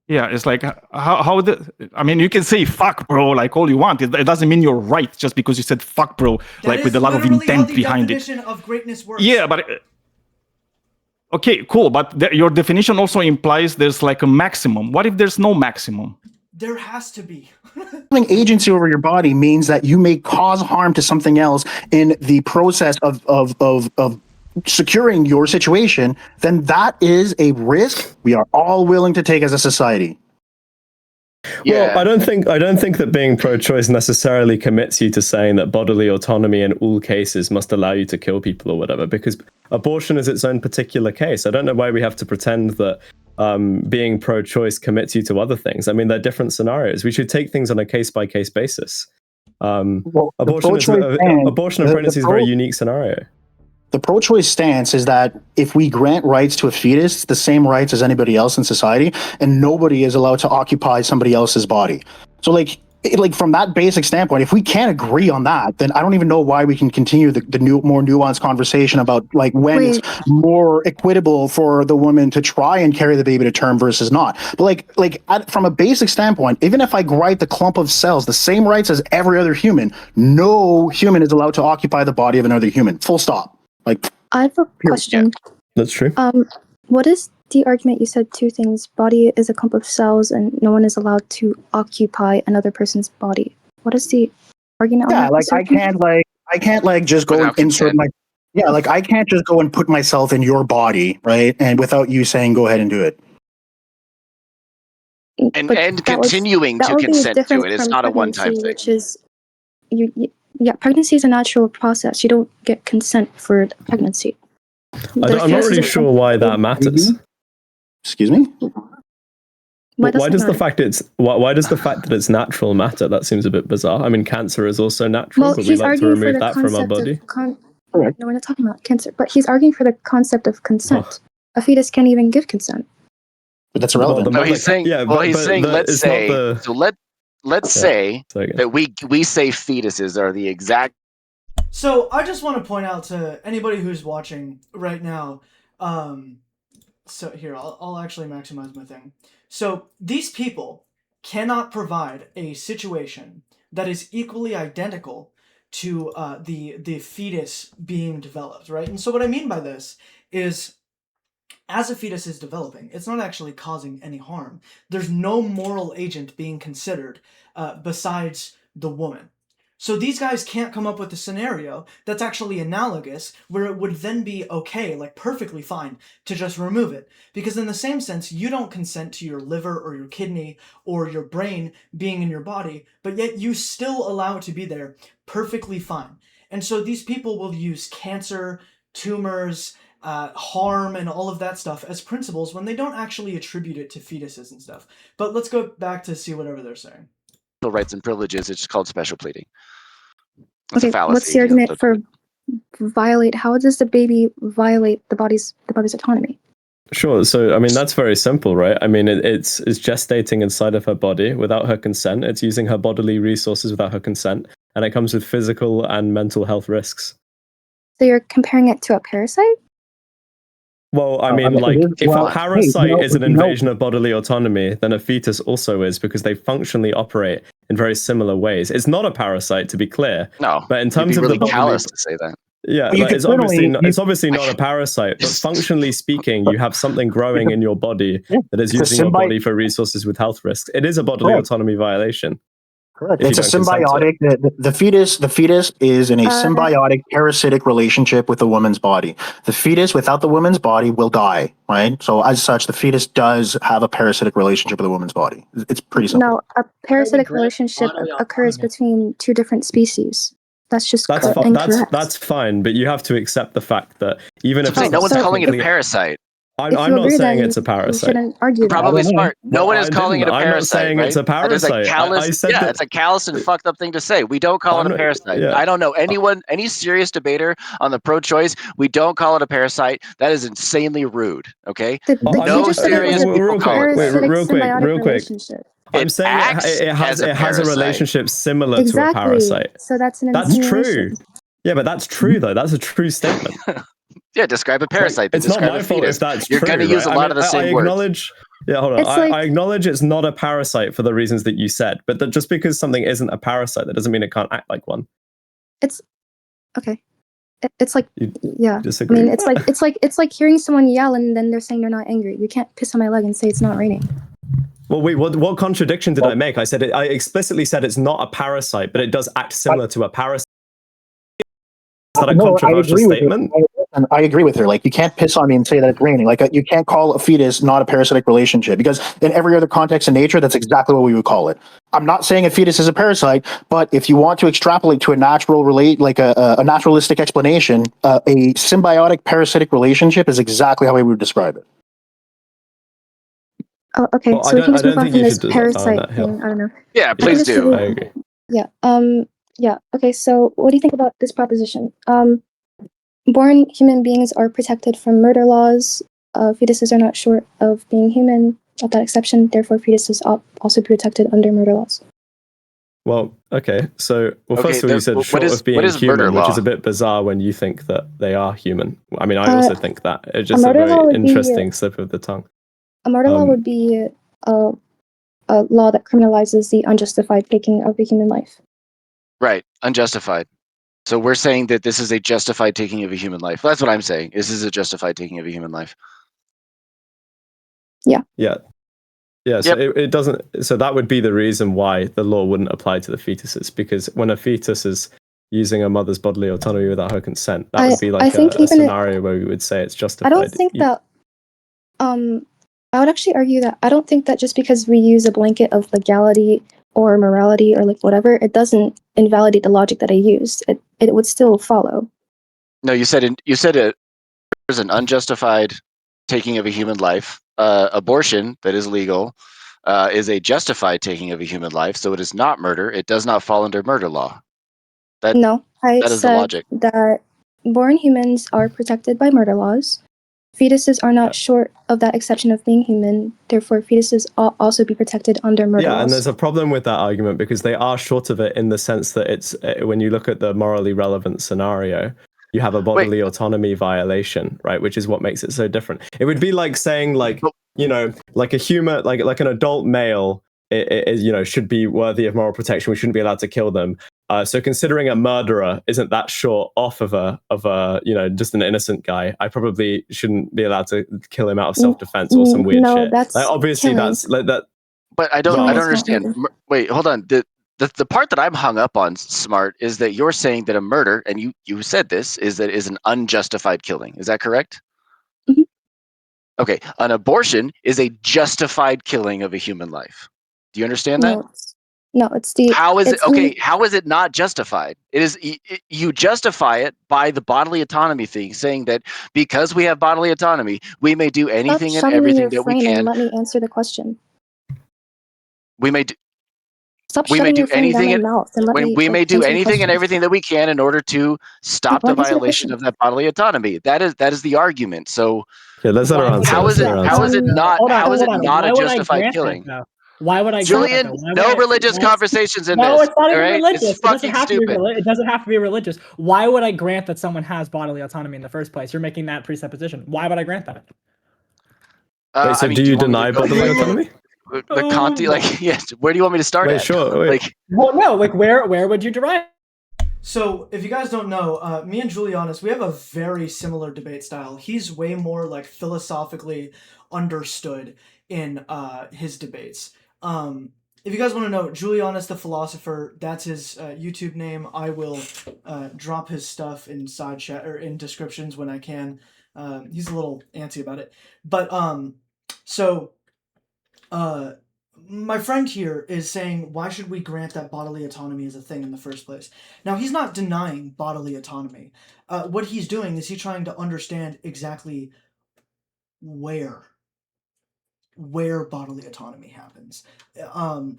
Yeah, it's like how the. I mean, you can say "fuck, bro" like all you want. It doesn't mean you're right just because you said "fuck, bro," That like is with a lot of literally intent how the behind it. definition of greatness works. Yeah, but okay, cool. But your definition also implies there's like a maximum. What if there's no maximum? There has to be. Having agency over your body means that you may cause harm to something else in the process of securing your situation. Then that is a risk we are all willing to take as a society. Yeah. Well, I don't think that being pro-choice necessarily commits you to saying that bodily autonomy in all cases must allow you to kill people or whatever, because abortion is its own particular case. I don't know why we have to pretend that being pro-choice commits you to other things. I mean, they're different scenarios. We should take things on a case-by-case basis. Abortion and pregnancy is a very unique scenario. The pro-choice stance is that if we grant rights to a fetus, it's the same rights as anybody else in society, and nobody is allowed to occupy somebody else's body. So like from that basic standpoint, if we can't agree on that, then I don't even know why we can continue the more nuanced conversation about like when it's more equitable for the woman to try and carry the baby to term versus not. But from a basic standpoint, even if I gright the clump of cells, the same rights as every other human, no human is allowed to occupy the body of another human. Full stop. Like, I have a question. That's true. What is the argument? You said two things. Body is a clump of cells and no one is allowed to occupy another person's body. What is the argument? Yeah, like I can't just go and insert my, yeah, like I can't just go and put myself in your body, right? And without you saying go ahead and do it. And continuing to consent to it. It's not a one-time thing. Which is, yeah, pregnancy is a natural process. You don't get consent for pregnancy. I'm not really sure why that matters. Excuse me? Why does the fact that it's natural matter? That seems a bit bizarre. I mean, cancer is also natural, but we like to remove that from our body. No, we're not talking about cancer, but he's arguing for the concept of consent. A fetus can't even give consent. But that's irrelevant. No, he's saying. Let's say that we say fetuses are the exact. So I just want to point out to anybody who's watching right now. So here, I'll actually maximize my thing. So these people cannot provide a situation that is equally identical to the fetus being developed, right? And so what I mean by this is, as a fetus is developing, it's not actually causing any harm. There's no moral agent being considered besides the woman. So these guys can't come up with a scenario that's actually analogous where it would then be okay, like perfectly fine, to just remove it. Because in the same sense, you don't consent to your liver or your kidney or your brain being in your body, but yet you still allow it to be there perfectly fine. And so these people will use cancer, tumors, harm, and all of that stuff as principles when they don't actually attribute it to fetuses and stuff. But let's go back to see whatever they're saying. Rights and privileges, it's called special pleading. Okay, what's the argument for violate? How does the baby violate the body's autonomy? Sure. So, I mean, that's very simple, right? I mean, it's gestating inside of her body without her consent. It's using her bodily resources without her consent, and it comes with physical and mental health risks. So you're comparing it to a parasite? Well, I mean, if a parasite is an invasion of bodily autonomy, then a fetus also is, because they functionally operate in very similar ways. It's not a parasite, to be clear. No, but in terms of the bodily, callous to say that. Yeah, like, it's obviously not a parasite, but functionally speaking, you have something growing in your body that is using your body for resources with health risks. It is a bodily autonomy violation. Correct. It's a symbiotic. The fetus is in a symbiotic parasitic relationship with the woman's body. The fetus without the woman's body will die, right? So as such, the fetus does have a parasitic relationship with the woman's body. It's pretty simple. No, a parasitic relationship occurs between two different species. That's just incorrect. That's fine, but you have to accept the fact that even if no one's calling it a parasite. I'm not saying it's a parasite. You shouldn't argue Probably smart. No one is calling it a parasite. I'm not saying it's a parasite. It's a callous and fucked up thing to say. We don't call it a parasite. Yeah. I don't know any serious debater on the pro-choice. We don't call it a parasite. That is insanely rude. Okay. No serious people call it. Real quick. I'm saying it has a relationship similar to a parasite. So that's true. Yeah, but that's true though. That's a true statement. Yeah, describe a parasite. It's not my fault if that's true. You're going to use a lot of the same words. Yeah, hold on. It's like- I acknowledge it's not a parasite for the reasons that you said, but that just because something isn't a parasite, that doesn't mean it can't act like one. It's okay. It's like, You yeah. disagree I mean, with it's like hearing someone yell and then they're saying they're not angry. You can't piss on my leg and say it's not raining. Well, wait, what contradiction did I make? I explicitly said it's not a parasite, but it does act similar to a parasite. Is that a controversial statement? And I agree with her. Like, you can't piss on me and say that it's raining. Like, you can't call a fetus not a parasitic relationship, because in every other context in nature, that's exactly what we would call it. I'm not saying a fetus is a parasite, but if you want to extrapolate to a natural a naturalistic explanation, a symbiotic parasitic relationship is exactly how we would describe it. Oh, okay. Well, So we can just move on from this down parasite that hill. thing. I don't know. Yeah, We can please just do. move- I agree. Yeah. Yeah. Okay. So, what do you think about this proposition? Born human beings are protected from murder laws. Fetuses are not short of being human. At that exception, therefore, fetuses are also protected under murder laws. Well, okay. So, first of all, you said what short is- of being what is murder human, which is law? a bit bizarre when you think that they are human. I mean, I also think that. It's just a murder law very would be- interesting slip of the tongue. A murder law would be a law that criminalizes the unjustified taking of a human life. Right, unjustified. So we're saying that this is a justified taking of a human life. That's what I'm saying. This is a justified taking of a human life. Yeah. So Yep. it doesn't. So that would be the reason why the law wouldn't apply to the fetuses, because when a fetus is using a mother's bodily autonomy without her consent, that would be like a scenario where we would say it's justified. I don't think that. I would actually argue that I don't think that just because we use a blanket of legality or morality or like whatever, it doesn't invalidate the logic that I used. It would still follow. No, you said it was an unjustified taking of a human life. Abortion that is legal is a justified taking of a human life, so it is not murder. It does not fall under murder law. No, I that is the said logic. that born humans are protected by murder laws. Fetuses are not short of that exception of being human. Therefore, fetuses ought also be protected under murder laws. Yeah, and there's a problem with that argument because they are short of it in the sense that it's when you look at the morally relevant scenario, you have a bodily autonomy violation, right? Which is what makes it so different. It would be like saying, like, you know, like a human, like an adult male, is, you know, should be worthy of moral protection. We shouldn't be allowed to kill them. So considering a murderer isn't that short off of a you know, just an innocent guy, I probably shouldn't be allowed to kill him out of self-defense or some weird shit. That's like, obviously killing. That's like that. But I don't understand. Wait, hold on. The part that I'm hung up on, Smart, is that you're saying that a murder, and you said this, is an unjustified killing. Is that correct? Mm-hmm. Okay, an abortion is a justified killing of a human life. Do you understand that? No, it's the. How is it okay? How is it not justified? It is. You justify it by the bodily autonomy thing, saying that because we have bodily autonomy, we may do anything and everything that we can. And let me answer the question. We may do. Stop We may shoving do your phone down anything. my mouth and let me. We may do answer the anything and question. everything that we can in order to stop the violation of that bodily autonomy. That is the argument. So yeah, let's let her answer. How is it not a justified killing? Why would I Julian, no religious conversations in this. No, it's not even right? religious. It's It doesn't fucking have stupid. to be. It doesn't have to be religious. Why would I grant that someone has bodily autonomy in the first place? You're making that presupposition. Why would I grant that? Wait, so do you deny bodily autonomy? The Kanti, like, yes. Where do you want me to start at? Sure. Wait. Like, well, no. Like, where would you derive? So, if you guys don't know, me and Julianus, we have a very similar debate style. He's way more, like, philosophically understood in his debates. If you guys want to know, Julianus the Philosopher, that's his YouTube name. I will drop his stuff in side chat or in descriptions when I can. He's a little antsy about it. But, my friend here is saying, why should we grant that bodily autonomy is a thing in the first place? Now, he's not denying bodily autonomy. What he's doing is he's trying to understand exactly where bodily autonomy happens,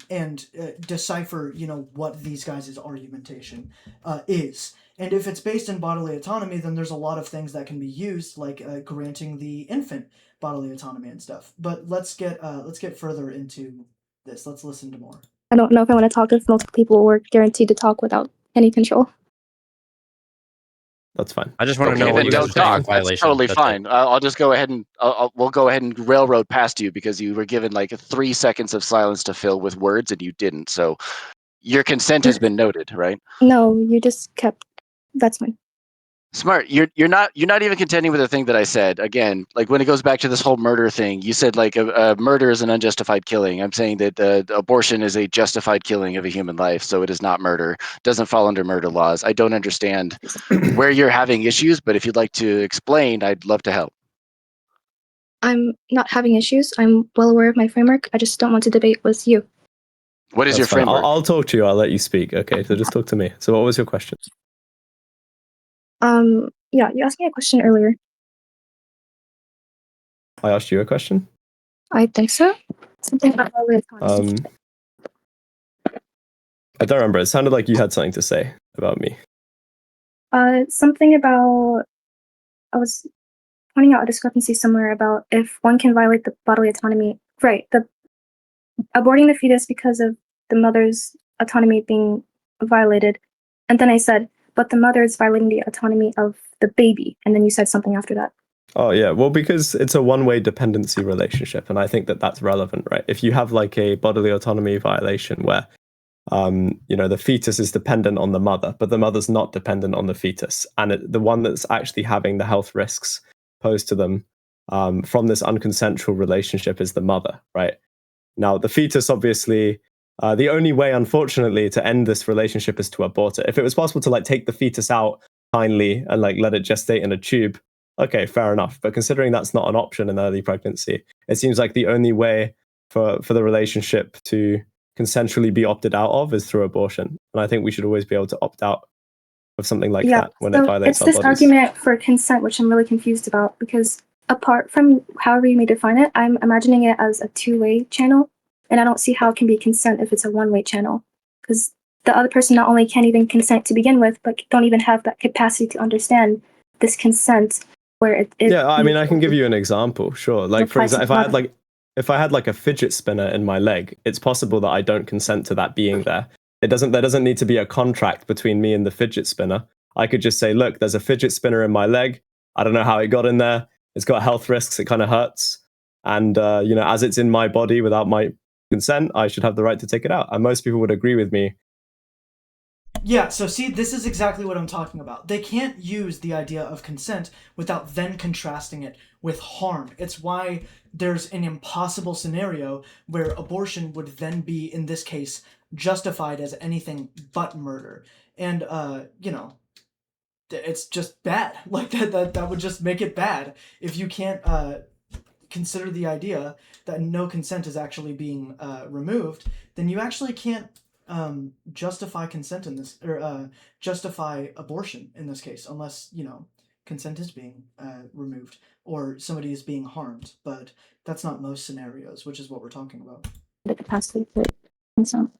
and decipher, what these guys' argumentation is. And if it's based in bodily autonomy, then there's a lot of things that can be used, like granting the infant bodily autonomy and stuff. But let's get further into this. Let's listen to more. I don't know if I want to talk if multiple people were guaranteed to talk without any control. That's fine. I just want to Okay, know what then you guys don't are saying talk. is That's violation. totally That's it. fine. I'll just go ahead and we'll go ahead and railroad past you because you were given like 3 seconds of silence to fill with words and you didn't. So your consent has been noted, right? No, you just kept. That's fine. Smart. You're not even contending with the thing that I said. Again, like when it goes back to this whole murder thing, you said like a murder is an unjustified killing. I'm saying that abortion is a justified killing of a human life, so it is not murder. Doesn't fall under murder laws. I don't understand where you're having issues, but if you'd like to explain, I'd love to help. I'm not having issues. I'm well aware of my framework. I just don't want to debate with you. What is That's your fine. framework? I'll talk to you. I'll let you speak. Okay, so just talk to me. So what was your question? Yeah, you asked me a question earlier. I asked you a question. I think so. Something about bodily autonomy. I don't remember. It sounded like you had something to say about me. Something about, I was pointing out a discrepancy somewhere about if one can violate the bodily autonomy, right? The aborting the fetus because of the mother's autonomy being violated, and then I said, but the mother is violating the autonomy of the baby, and then you said something after that. Oh yeah, well, because it's a one-way dependency relationship, and I think that that's relevant, right? If you have like a bodily autonomy violation where the fetus is dependent on the mother, but the mother's not dependent on the fetus. And the one that's actually having the health risks posed to them from this unconsensual relationship is the mother, right? Now, the fetus, obviously, the only way, unfortunately, to end this relationship is to abort it. If it was possible to like take the fetus out kindly and like let it gestate in a tube, okay, fair enough. But considering that's not an option in early pregnancy, it seems like the only way for the relationship to consensually be opted out of is through abortion. And I think we should always be able to opt out of something like that when it violates our it's this bodies. argument for consent, which I'm really confused about, because apart from however you may define it, I'm imagining it as a two-way channel, and I don't see how it can be consent if it's a one-way channel, because the other person not only can't even consent to begin with, but don't even have that capacity to understand this consent where it yeah, I mean, I can give you an example, sure. Like, for example, if I had like a fidget spinner in my leg, it's possible that I don't consent to that being there. There doesn't need to be a contract between me and the fidget spinner. I could just say, look, there's a fidget spinner in my leg. I don't know how it got in there. It's got health risks. It kind of hurts. And, as it's in my body without my consent, I should have the right to take it out. And most people would agree with me. Yeah, so see, this is exactly what I'm talking about. They can't use the idea of consent without then contrasting it with harm. It's why there's an impossible scenario where abortion would then be, in this case, justified as anything but murder. And, it's just bad. Like, that would just make it bad. If you can't consider the idea that no consent is actually being removed, then you actually can't justify consent in this, or justify abortion in this case, unless consent is being removed or somebody is being harmed. But that's not most scenarios, which is what we're talking about. The capacity to consent.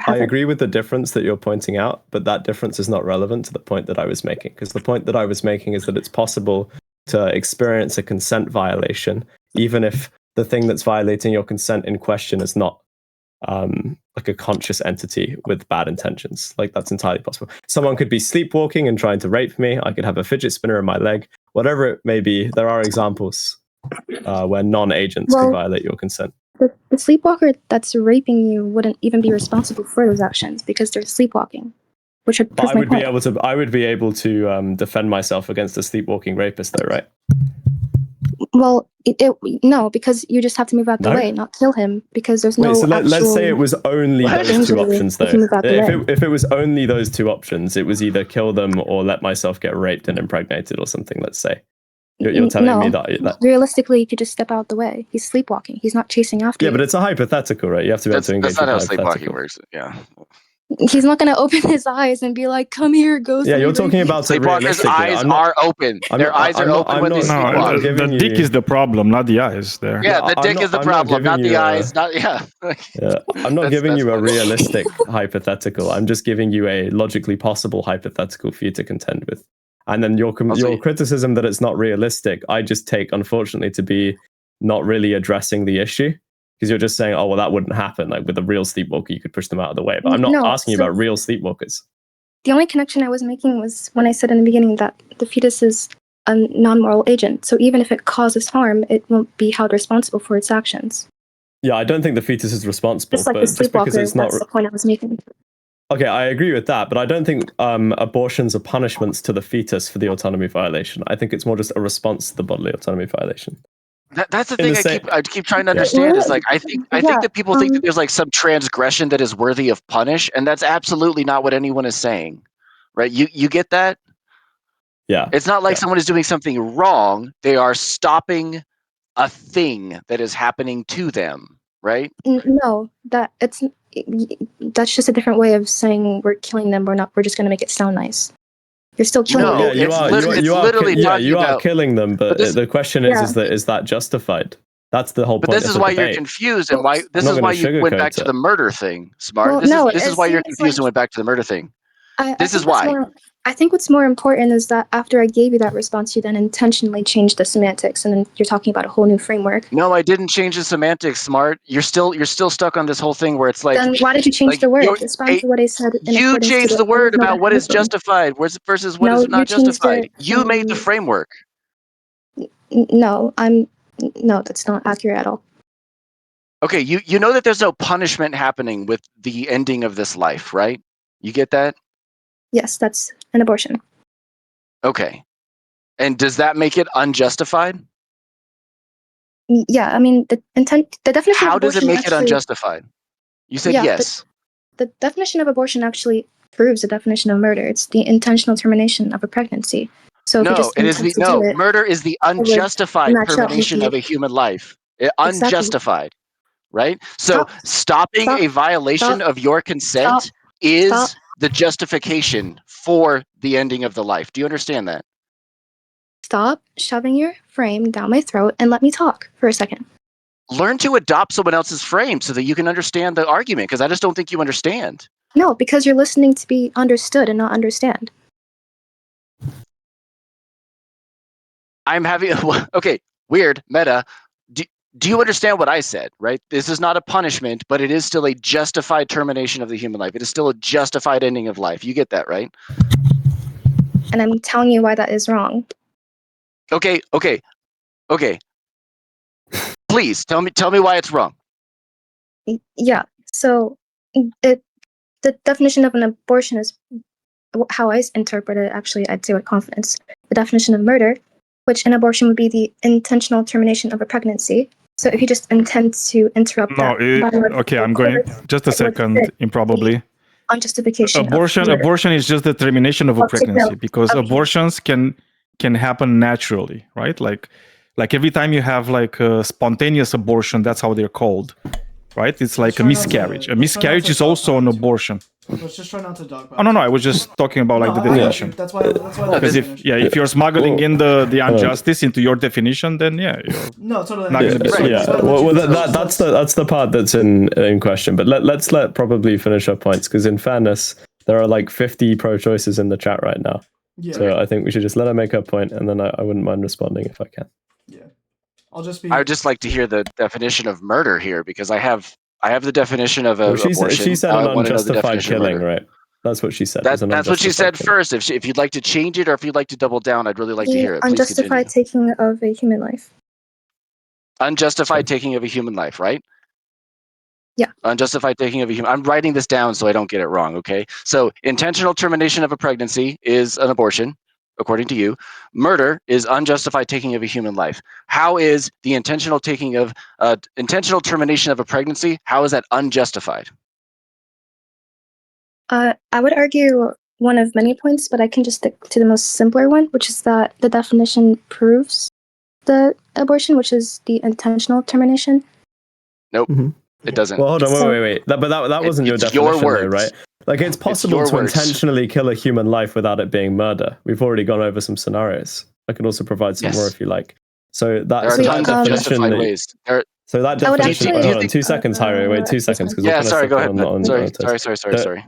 I agree with the difference that you're pointing out, but that difference is not relevant to the point that I was making, because the point that I was making is that it's possible to experience a consent violation, even if the thing that's violating your consent in question is not like a conscious entity with bad intentions. Like, that's entirely possible. Someone could be sleepwalking and trying to rape me. I could have a fidget spinner in my leg. Whatever it may be, there are examples where non-agents can violate your consent. The sleepwalker that's raping you wouldn't even be responsible for those actions because they're sleepwalking, which would prove my point. I would be able to defend myself against a sleepwalking rapist, though, right? Well, no, because you just have to move out the way, not kill him, because there's no. So let's say it was only those two options, though. If it was only those two options, it was either kill them or let myself get raped and impregnated or something. Let's say. You're telling me that realistically, you could just step out the way. He's sleepwalking. He's not chasing after you. Yeah, but it's a hypothetical, right? You have to be able to engage. That's not how sleepwalking works. Yeah. He's not going to open his eyes and be like, "Come here, ghost." Yeah, you're talking about sleepwalkers' eyes are open. Their eyes are open when they sleepwalk. The dick is the problem, not the eyes. There. Yeah, the dick is the problem, not the eyes. Yeah, I'm not giving you a realistic hypothetical. I'm just giving you a logically possible hypothetical for you to contend with. And then your criticism that it's not realistic, I just take, unfortunately, to be not really addressing the issue. Because you're just saying, oh, well, that wouldn't happen. Like with a real sleepwalker, you could push them out of the way. But I'm not asking you about real sleepwalkers. The only connection I was making was when I said in the beginning that the fetus is a non-moral agent. So even if it causes harm, it won't be held responsible for its actions. Yeah, I don't think the fetus is responsible, Just like but the just because sleepwalker, it's not. that's the point I was making. Okay, I agree with that, but I don't think abortions are punishments to the fetus for the autonomy violation. I think it's more just a response to the bodily autonomy violation. That's the In thing the same- I keep trying to understand is like I think that people think that there's like some transgression that is worthy of punish, and that's absolutely not what anyone is saying, right? You get that? Yeah. It's not like Yeah. someone is doing something wrong; they are stopping a thing that is happening to them, right? No, that's just a different way of saying we're killing them. We're just going to make it sound nice. You're still killing No, them. Yeah, it's literally talking you are about. killing them, but this- the question is that justified? That's the whole But point this of is the why debate. you're confused, and why this not is gonna why you went back sugarcoat to it. the murder thing, Smart. Well, This no, is it why you're seems confused and like- went back to the murder thing. I This think is why. I think what's more important is that after I gave you that response, you then intentionally changed the semantics, and then you're talking about a whole new framework. No, I didn't change the semantics, Smart. You're still stuck on this whole thing where it's like. Then why did you change like, the word? you're- Respond to what I said in You accordance to changed the word original about what is definition. justified versus what No, is you not changed justified. it You made the from- framework. No, that's not accurate at all. Okay, you know that there's no punishment happening with the ending of this life, right? You get that? Yes, that's an abortion. Okay. And does that make it unjustified? Yeah, I mean the definition How of does it abortion make it actually, unjustified? You said Yeah, yes. the definition of abortion actually proves the definition of murder. It's the intentional termination of a pregnancy. So if you No, just it is intend the to do it, murder is the would unjustified match up with termination the- of a human life. Exactly. Unjustified, right? So stopping Stop. a violation Stop. of your consent Stop. is Stop. the justification for the ending of the life. Do you understand that? Stop shoving your frame down my throat and let me talk for a second. Learn to adopt someone else's frame so that you can understand the argument, because I just don't think you understand. No, because you're listening to be understood and not understand. I'm having okay, weird meta. Do you understand what I said, right? This is not a punishment, but it is still a justified termination of the human life. It is still a justified ending of life. You get that, right? And I'm telling you why that is wrong. Okay. Please tell me why it's wrong. Yeah. So the definition of an abortion is how I interpret it. Actually, I'd say with confidence. The definition of murder, which an abortion would be the intentional termination of a pregnancy. So if you just intend to interrupt No, okay, I'm going just a second, improbably. On justification. Abortion is just the termination of a pregnancy, because abortions can happen naturally, right? Like every time you have like a spontaneous abortion, that's how they're called, right? It's like a miscarriage. A miscarriage is also an abortion. Let's just try not to dog. Oh no, I was just talking about like the definition. That's why. Because if you're smuggling in the injustice into your definition, then yeah, you're no, totally. not going to be Right. sorry. That's the part that's in question. But let's probably finish our points, because in fairness, there are like 50 pro-choices in the chat right now. Yeah. So I think we should just let her make her point, and then I wouldn't mind responding if I can. Yeah. I would just like to hear the definition of murder here, because I have the definition of abortion. She said Now an I want to know the unjustified definition of killing, murder. right? That's what she said. That's what she said killing. first. If you'd like to change it, or if you'd like to double down, I'd really like to hear it. Please Unjustified continue. taking of a human life. Unjustified taking of a human life, right? Yeah. Unjustified taking of a human. I'm writing this down so I don't get it wrong. Okay. So intentional termination of a pregnancy is an abortion, according to you. Murder is unjustified taking of a human life. How is the intentional termination of a pregnancy? How is that unjustified? I would argue one of many points, but I can just stick to the most simpler one, which is that the definition proves the abortion, which is the intentional termination. Nope, it doesn't. Well, hold on, wait. But that wasn't your definition, though, right? Like, it's possible to intentionally kill a human life without it being murder. We've already gone over some scenarios. I can also provide some more if you like. So that definition. So that definition. Hold on, 2 seconds, Harry. Wait 2 seconds. Yeah, sorry. Go ahead. Sorry.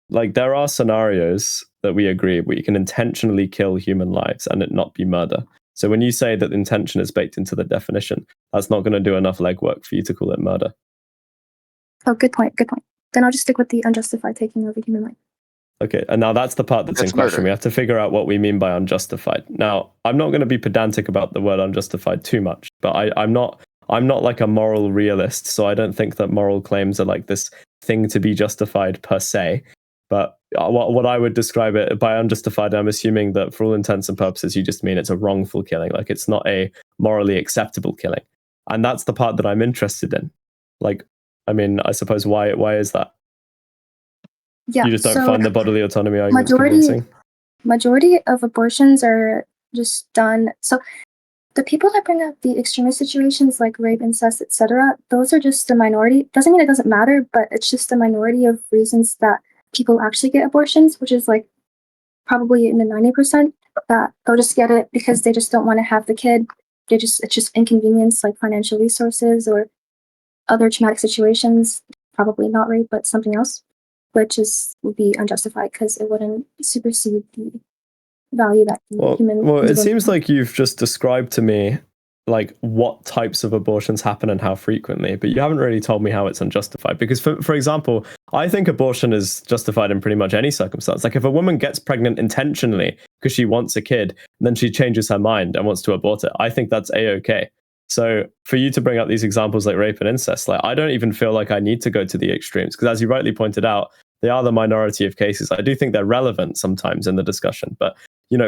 Like there are scenarios that we agree where you can intentionally kill human lives and it not be murder. So when you say that intention is baked into the definition, that's not going to do enough legwork for you to call it murder. Oh, good point. Then I'll just stick with the unjustified taking of a human life. Okay, and now that's the part that's in question. Murder. We have to figure out what we mean by unjustified. Now, I'm not going to be pedantic about the word unjustified too much, but I'm not like a moral realist, so I don't think that moral claims are like this thing to be justified per se. But what I would describe it by unjustified, I'm assuming that for all intents and purposes, you just mean it's a wrongful killing, like it's not a morally acceptable killing, and that's the part that I'm interested in. Like, I mean, I suppose why is that? Yeah, You just don't so find the bodily autonomy argument convincing? majority of abortions are just done. So the people that bring up the extremist situations like rape, incest, etc., those are just a minority. Doesn't mean it doesn't matter, but it's just a minority of reasons that people actually get abortions, which is like probably in the 90% that they'll just get it because they just don't want to have the kid. It's just inconvenience, like financial resources or other traumatic situations. Probably not rape, but something else, which would be unjustified because it wouldn't supersede the value that the human. Well, it seems like you've just described to me like what types of abortions happen and how frequently, but you haven't really told me how it's unjustified. Because for example, I think abortion is justified in pretty much any circumstance. Like if a woman gets pregnant intentionally because she wants a kid, and then she changes her mind and wants to abort it, I think that's a-okay. So for you to bring up these examples like rape and incest, like I don't even feel like I need to go to the extremes, because as you rightly pointed out, they are the minority of cases. I do think they're relevant sometimes in the discussion, but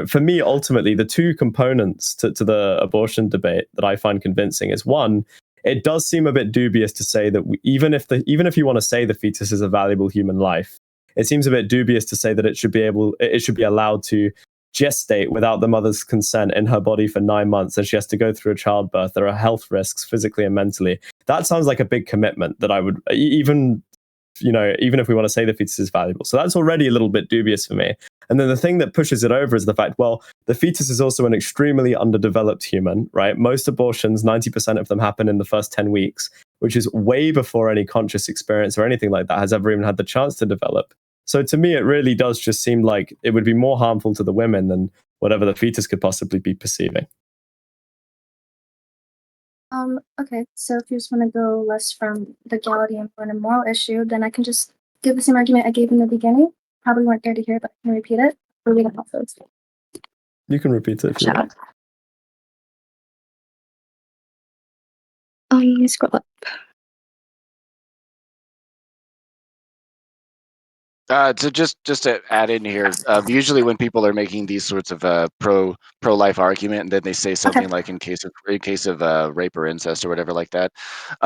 for me, ultimately, the two components to the abortion debate that I find convincing is, one, it does seem a bit dubious to say that even if you want to say the fetus is a valuable human life, it seems a bit dubious to say that it should be allowed to gestate without the mother's consent in her body for 9 months, and she has to go through a childbirth. There are health risks physically and mentally. That sounds like a big commitment that I would even if we want to say the fetus is valuable. So that's already a little bit dubious for me. And then the thing that pushes it over is the fact, well, the fetus is also an extremely underdeveloped human, right? Most abortions, 90% of them happen in the first 10 weeks, which is way before any conscious experience or anything like that has ever even had the chance to develop. So to me, it really does just seem like it would be more harmful to the women than whatever the fetus could possibly be perceiving. Okay, so if you just want to go less from legality and more on a moral issue, then I can just give the same argument I gave in the beginning. Probably weren't there to hear, but I can repeat it. Or read it off those. You can repeat it if you want. Scroll up. So just to add in here, usually when people are making these sorts of pro-life argument, and then they say something like in case of rape or incest or whatever like that,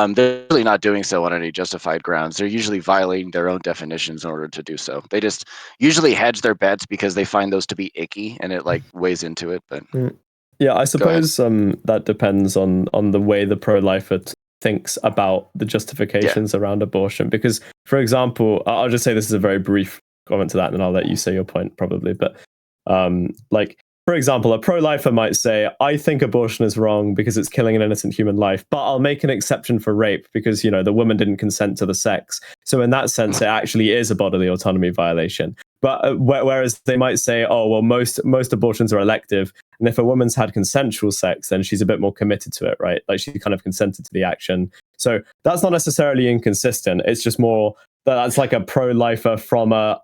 they're really not doing so on any justified grounds. They're usually violating their own definitions in order to do so. They just usually hedge their bets because they find those to be icky, and it like weighs into it. But yeah, I suppose that depends on the way the pro-lifer thinks about the justifications around abortion. Because, for example, I'll just say this is a very brief comment to that, and then I'll let you say your point probably. But for example, a pro-lifer might say, I think abortion is wrong because it's killing an innocent human life, but I'll make an exception for rape because, the woman didn't consent to the sex. So in that sense, it actually is a bodily autonomy violation. But whereas they might say, oh, well, most abortions are elective, and if a woman's had consensual sex, then she's a bit more committed to it, right? Like she kind of consented to the action. So that's not necessarily inconsistent. It's just more that's like a pro-lifer from a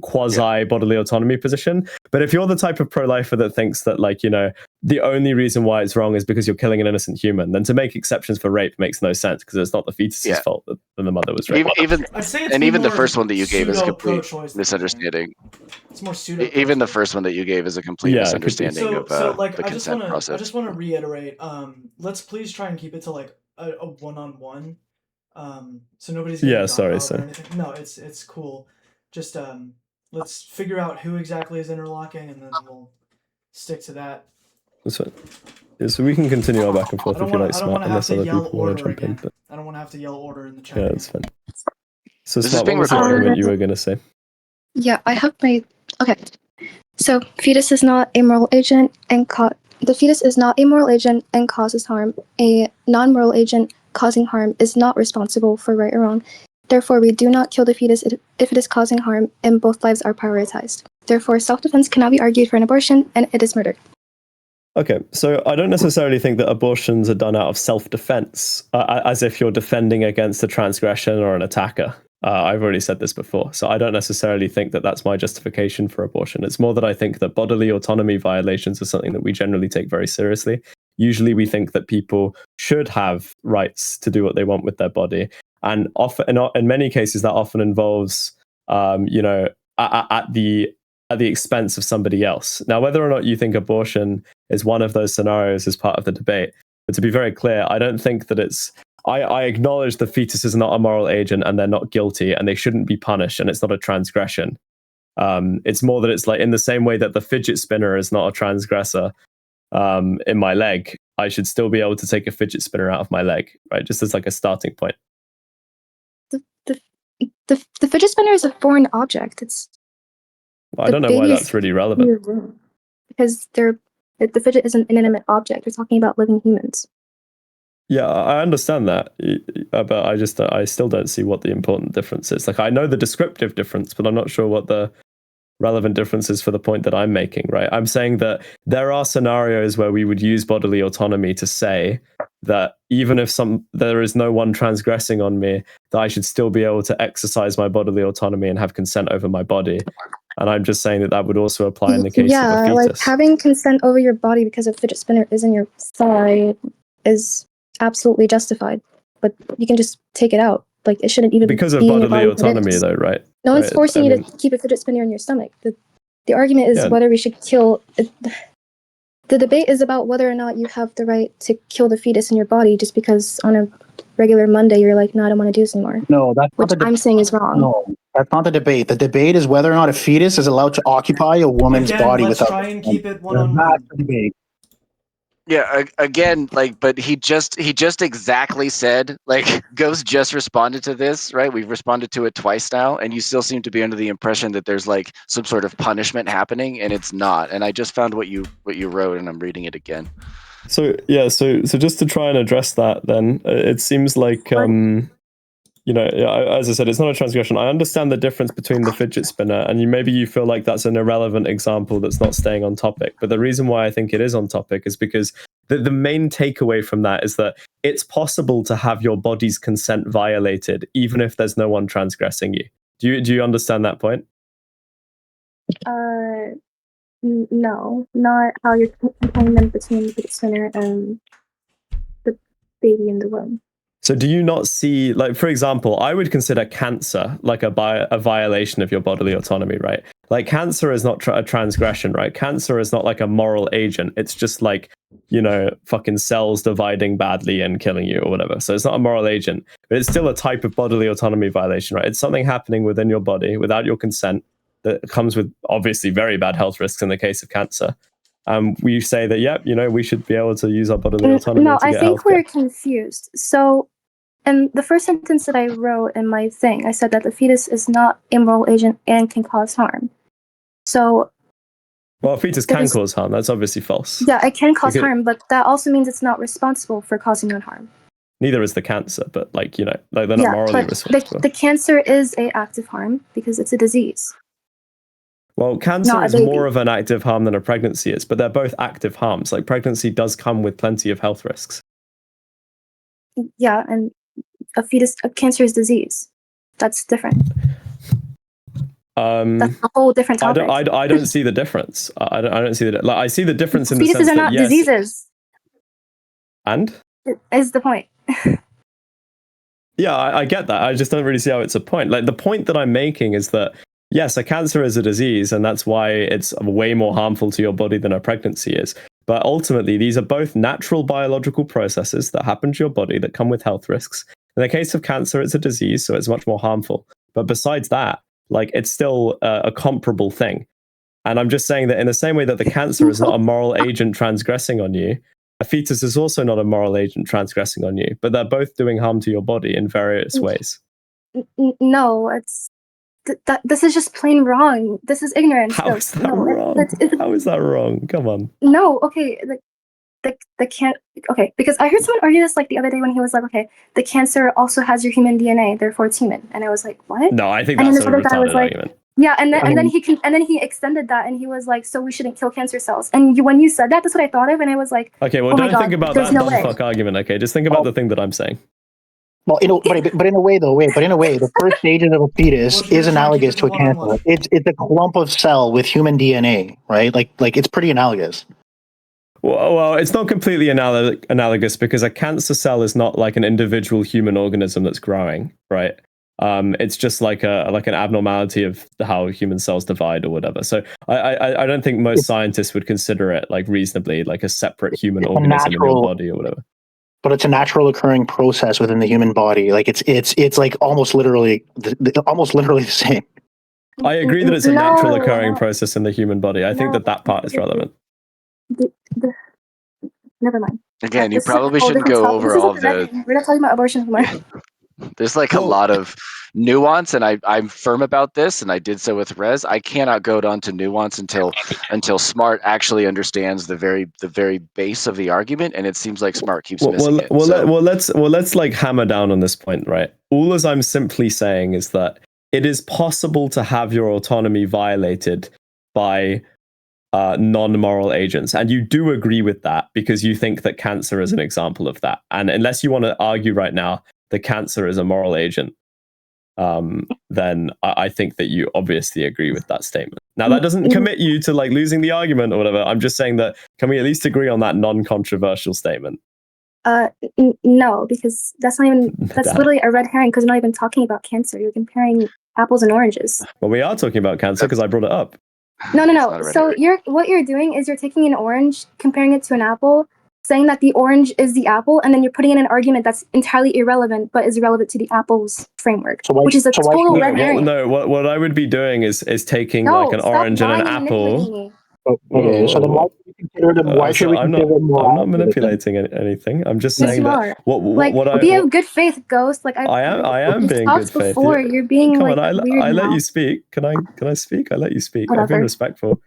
quasi bodily autonomy position. But if you're the type of pro-lifer that thinks that, like, the only reason why it's wrong is because you're killing an innocent human, then to make exceptions for rape makes no sense, because it's not the fetus's fault that the mother was raped. Even the first one that you gave is a complete pro-choice misunderstanding. It's more pseudo. Even the first one that you gave is a complete misunderstanding of the I consent process. I just want to reiterate. Let's please try and keep it to like a one-on-one. So nobody's getting sorry. or anything. No, it's cool. Just let's figure out who exactly is interlocking, and then we'll stick to that. That's fine. Yeah, so we can continue our back and forth if you like, Smart, unless other people want to jump in. But I don't want to have to yell order in the chat. Yeah, that's fine. So, This Smart, is being what was the recorded. argument you were going to say? Yeah, I have my. Okay, so fetus is not a moral agent and the fetus is not a moral agent and causes harm. A non-moral agent causing harm is not responsible for right or wrong. Therefore, we do not kill the fetus if it is causing harm, and both lives are prioritized. Therefore, self-defense cannot be argued for an abortion, and it is murder. Okay, so I don't necessarily think that abortions are done out of self-defense, as if you're defending against a transgression or an attacker. I've already said this before, so I don't necessarily think that that's my justification for abortion. It's more that I think that bodily autonomy violations are something that we generally take very seriously. Usually we think that people should have rights to do what they want with their body. And often, in many cases, that often involves, you know, at the expense of somebody else. Now, whether or not you think abortion is one of those scenarios is part of the debate. But to be very clear, I don't think that it's... I acknowledge the fetus is not a moral agent and they're not guilty and they shouldn't be punished and it's not a transgression. It's more that it's like in the same way that the fidget spinner is not a transgressor in my leg, I should still be able to take a fidget spinner out of my leg, right? Just as like a starting point. The fidget spinner is a foreign object. Well, I don't know why that's really relevant. Because the fidget is an inanimate object. We're talking about living humans. Yeah, I understand that, but I still don't see what the important difference is. Like, I know the descriptive difference, but I'm not sure what the relevant difference is for the point that I'm making, right? I'm saying that there are scenarios where we would use bodily autonomy to say that even if there is no one transgressing on me, that I should still be able to exercise my bodily autonomy and have consent over my body. And I'm just saying that would also apply in the case of a fetus. Like having consent over your body because a fidget spinner is in your thigh is absolutely justified, but you can just take it out. Like, it shouldn't even because of be in your bodily body autonomy, though, right? No one's right. forcing you to keep a fidget spinner in your stomach. The argument is whether we should kill. The debate is about whether or not you have the right to kill the fetus in your body just because on a regular Monday you're like, no, I don't want to do this anymore. No, that's which not the I'm saying is wrong. No, that's not the debate. The debate is whether or not a fetus is allowed to occupy a woman's body let's without. try and keep it one-on-one. That's the debate. Yeah, again, like, but he just exactly said, like, Ghost just responded to this, right? We've responded to it twice now, and you still seem to be under the impression that there's like some sort of punishment happening, and it's not. And I just found what you wrote, and I'm reading it again. So yeah, so just to try and address that, then it seems like you know, as I said, it's not a transgression. I understand the difference between the fidget spinner, and maybe you feel like that's an irrelevant example that's not staying on topic. But the reason why I think it is on topic is because the main takeaway from that is that it's possible to have your body's consent violated, even if there's no one transgressing you. Do you understand that point? No, not how you're comparing them between the fidget spinner and the baby in the womb. So do you not see, like, for example, I would consider cancer like a violation of your bodily autonomy, right? Like, cancer is not a transgression, right? Cancer is not like a moral agent. It's just like, you know, fucking cells dividing badly and killing you or whatever. So it's not a moral agent, but it's still a type of bodily autonomy violation, right? It's something happening within your body without your consent that comes with obviously very bad health risks in the case of cancer. We say that, yep, you know, we should be able to use our bodily autonomy to get I think healthcare. we're confused. So, in the first sentence that I wrote in my thing, I said that the fetus is not a moral agent and can cause harm. So, well, a fetus can cause harm. That's obviously false. Yeah, it can cause harm, but that also means it's not responsible for causing no harm. Neither is the cancer, but like, you know, like they're not morally responsible. The cancer is a active harm because it's a disease. Well, cancer is more of an active harm than a pregnancy is, but they're both active harms. Like, pregnancy does come with plenty of health risks. Yeah, and a cancer is disease. That's different. That's a whole different topic. I don't see the difference. I don't see the, like, I see the difference in the sense fetuses are not diseases. And? Is the point. Yeah, I get that. I just don't really see how it's a point. Like, the point that I'm making is that, yes, a cancer is a disease, and that's why it's way more harmful to your body than a pregnancy is. But ultimately, these are both natural biological processes that happen to your body that come with health risks. In the case of cancer, it's a disease, so it's much more harmful. But besides that, like, it's still a comparable thing. And I'm just saying that in the same way that the cancer is not a moral agent transgressing on you, a fetus is also not a moral agent transgressing on you, but they're both doing harm to your body in various ways. No, it's this is just plain wrong. This is ignorance. How is that wrong? How is that wrong? Come on. No, okay. The can't. Okay, because I heard someone argue this like the other day when he was like, okay, the cancer also has your human DNA, therefore it's human. And I was like, what? No, I think that's a retarded argument. Yeah, and then he extended that, and he was like, so we shouldn't kill cancer cells. And when you said that, that's what I thought of, and I was like, okay, well, don't think about that dumb fuck argument. Okay, just think about the thing that I'm saying. Well, but in a way, the first stages of a fetus Well, is analogous to a one-on-one. cancer. It's a clump of cell with human DNA, right? Like it's pretty analogous. Well, it's not completely analogous because a cancer cell is not like an individual human organism that's growing, right? It's just like an abnormality of how human cells divide or whatever. So I don't think most scientists would consider it like reasonably like a separate human organism in your body or whatever. But it's a natural occurring process within the human body. Like it's like almost literally the same. I agree that it's a natural occurring process in the human body. I think that part is relevant. Never mind. Again, you probably shouldn't go over all the. We're not talking about abortion anymore. There's like a lot of nuance, and I'm firm about this, and I did so with Rez. I cannot go down to nuance until Smart actually understands the very base of the argument, and it seems like Smart keeps missing it. Let's like hammer down on this point, right? All as I'm simply saying is that it is possible to have your autonomy violated by non-moral agents, and you do agree with that because you think that cancer is an example of that. And unless you want to argue right now that cancer is a moral agent, then I think that you obviously agree with that statement. Now, that doesn't commit you to like losing the argument or whatever. I'm just saying that can we at least agree on that non-controversial statement? No, because that's literally a red herring because we're not even talking about cancer. You're comparing apples and oranges. Well, we are talking about cancer because I brought it up. No. So what you're doing is you're taking an orange, comparing it to an apple, saying that the orange is the apple, and then you're putting in an argument that's entirely irrelevant, but is relevant to the apple's framework, which is a total red herring. What I would be doing is taking like an orange and an apple. Okay, so then why should we consider them I'm not manipulating anything. I'm just saying that be of good faith, Ghost. Like I am being good faith. Before you're being Come like on, weird I let now. you speak. Can I speak? I let you speak. Whatever. I've been respectful.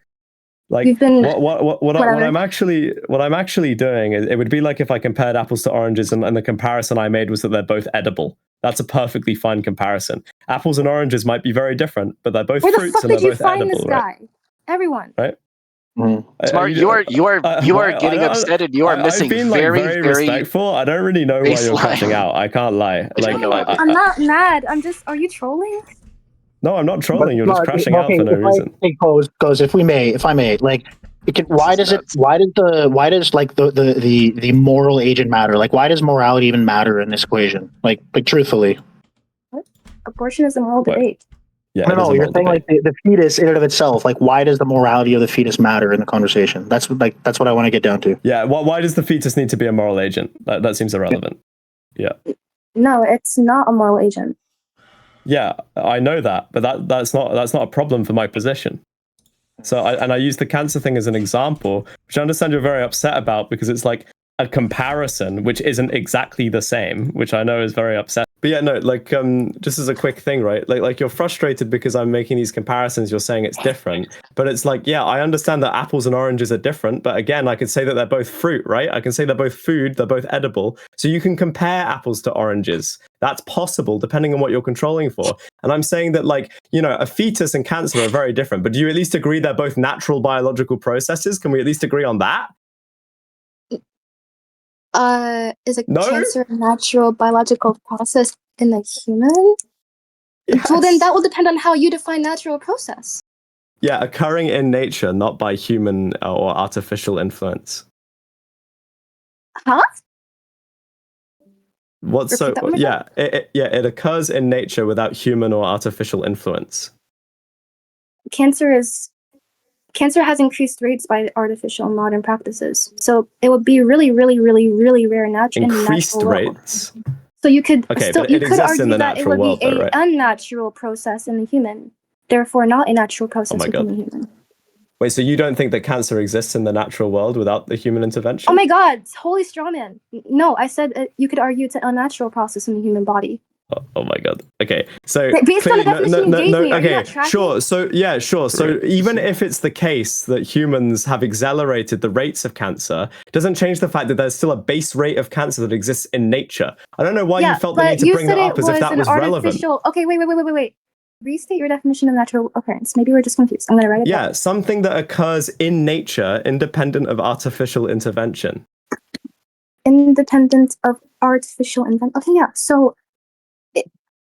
Like what I'm actually doing is it would be like if I compared apples to oranges and the comparison I made was that they're both edible. That's a perfectly fine comparison. Apples and oranges might be very different, but they're both fruits and they're both edible, right? Everyone. Right? Smart, you are getting upset and you are missing I've been very respectful. I don't really know why you're crashing out. I can't lie. I'm not mad. Are you trolling? No, I'm not trolling. You're just crashing out for no reason. Goes, if I may, like, why does like the moral agent matter? Like, why does morality even matter in this equation? Like truthfully. What? Abortion is a moral debate. Yeah, no, you're saying like the fetus in and of itself. Like, why does the morality of the fetus matter in the conversation? That's what I want to get down to. Yeah, why does the fetus need to be a moral agent? That seems irrelevant. Yeah. No, it's not a moral agent. Yeah, I know that, but that's not a problem for my position. So I use the cancer thing as an example, which I understand you're very upset about because it's like a comparison which isn't exactly the same, which I know is very upset. But yeah, no, like just as a quick thing, right? Like you're frustrated because I'm making these comparisons, you're saying it's different. But it's like, yeah, I understand that apples and oranges are different, but again, I could say that they're both fruit, right? I can say they're both food, they're both edible. So you can compare apples to oranges. That's possible depending on what you're controlling for. And I'm saying that, like, you know, a fetus and cancer are very different, but do you at least agree they're both natural biological processes? Can we at least agree on that? Is a cancer a natural biological process in the human? Yes. Well, then that will depend on how you define natural process. Yeah, occurring in nature, not by human or artificial influence. Huh? It occurs in nature without human or artificial influence. Cancer has increased rates by artificial and modern practices. So it would be really, really, really, really rare increased rates. So you could argue that it would be an unnatural process in the human, therefore not a natural process within the human. Wait, so you don't think that cancer exists in the natural world without the human intervention? Oh my God, holy straw man. No, I said you could argue it's an unnatural process in the human body. Oh my God. Okay. So based on the definition you gave me, okay, sure. So yeah, sure. So even if it's the case that humans have accelerated the rates of cancer, it doesn't change the fact that there's still a base rate of cancer that exists in nature. I don't know why you felt the need to bring that up as if that was relevant. Okay, wait. Restate your definition of natural occurrence. Maybe we're just confused. I'm gonna write it down. Yeah, something that occurs in nature, independent of artificial intervention. Independent of artificial intervention. Okay, yeah. So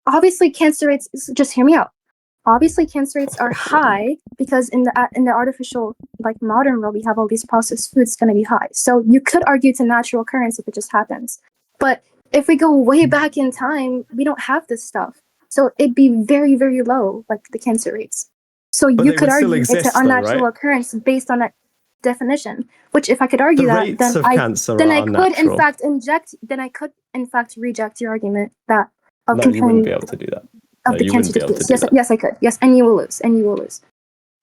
obviously cancer rates, just hear me out. Obviously cancer rates are high because in the artificial, like modern world, we have all these processed foods going to be high. So you could argue it's a natural occurrence if it just happens. But if we go way back in time, we don't have this stuff. So it'd be very, very low, like the cancer rates. So But you they could would still argue it's exist, an though, unnatural right? occurrence based on that definition. Which, if I could argue The that, rates then of cancer then are I could in unnatural. fact reject your argument that of No, you comparing wouldn't be able to do that. of No, the you cancer wouldn't be able to disease. do Yes, that. yes, I could. Yes, and you will lose. And you will lose.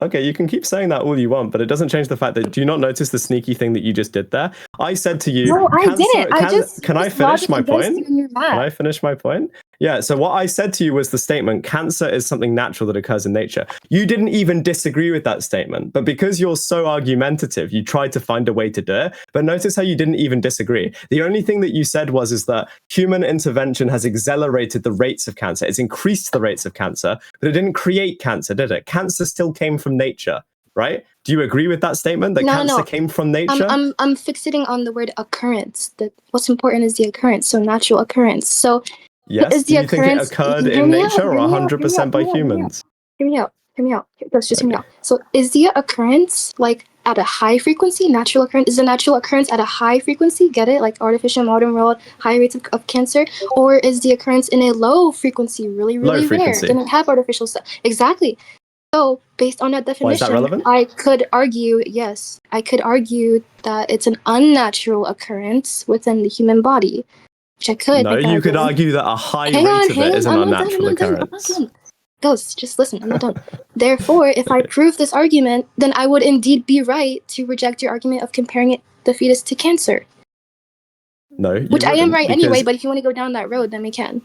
Okay, you can keep saying that all you want, but it doesn't change the fact that, do you not notice the sneaky thing that you just did there? I said to you, No, I didn't. I just can I used finish logic my against point? you and you're mad. Can I finish my point? Yeah, so what I said to you was the statement, cancer is something natural that occurs in nature. You didn't even disagree with that statement, but because you're so argumentative, you tried to find a way to do it. But notice how you didn't even disagree. The only thing that you said is that human intervention has accelerated the rates of cancer. It's increased the rates of cancer, but it didn't create cancer, did it? Cancer still came from nature, right? Do you agree with that statement, that cancer came from nature? I'm fixating on the word occurrence. That what's important is the occurrence, so natural occurrence. So Yes, is do the you think it occurrence occurred hear in me out, nature or hear me out, 100% by humans? Hear me out. Let's just hear me Okay. out. So is the occurrence like at a high frequency? Natural occurrence is a natural occurrence at a high frequency. Get it? Like artificial modern world, high rates of cancer, or is the occurrence in a low frequency, really, really Low rare? frequency. Didn't have artificial stuff. Exactly. So based on that Why is definition, that relevant? I could argue that it's an unnatural occurrence within the human body, which I could. No, you could argue that a high Hang rate on, of it is an I'm not unnatural done. occurrence. Ghost, just listen, I'm not done. Therefore, if I prove this argument, then I would indeed be right to reject your argument of comparing the fetus to cancer. No, you Which I am wouldn't, right because- anyway, but if you want to go down that road, then we can.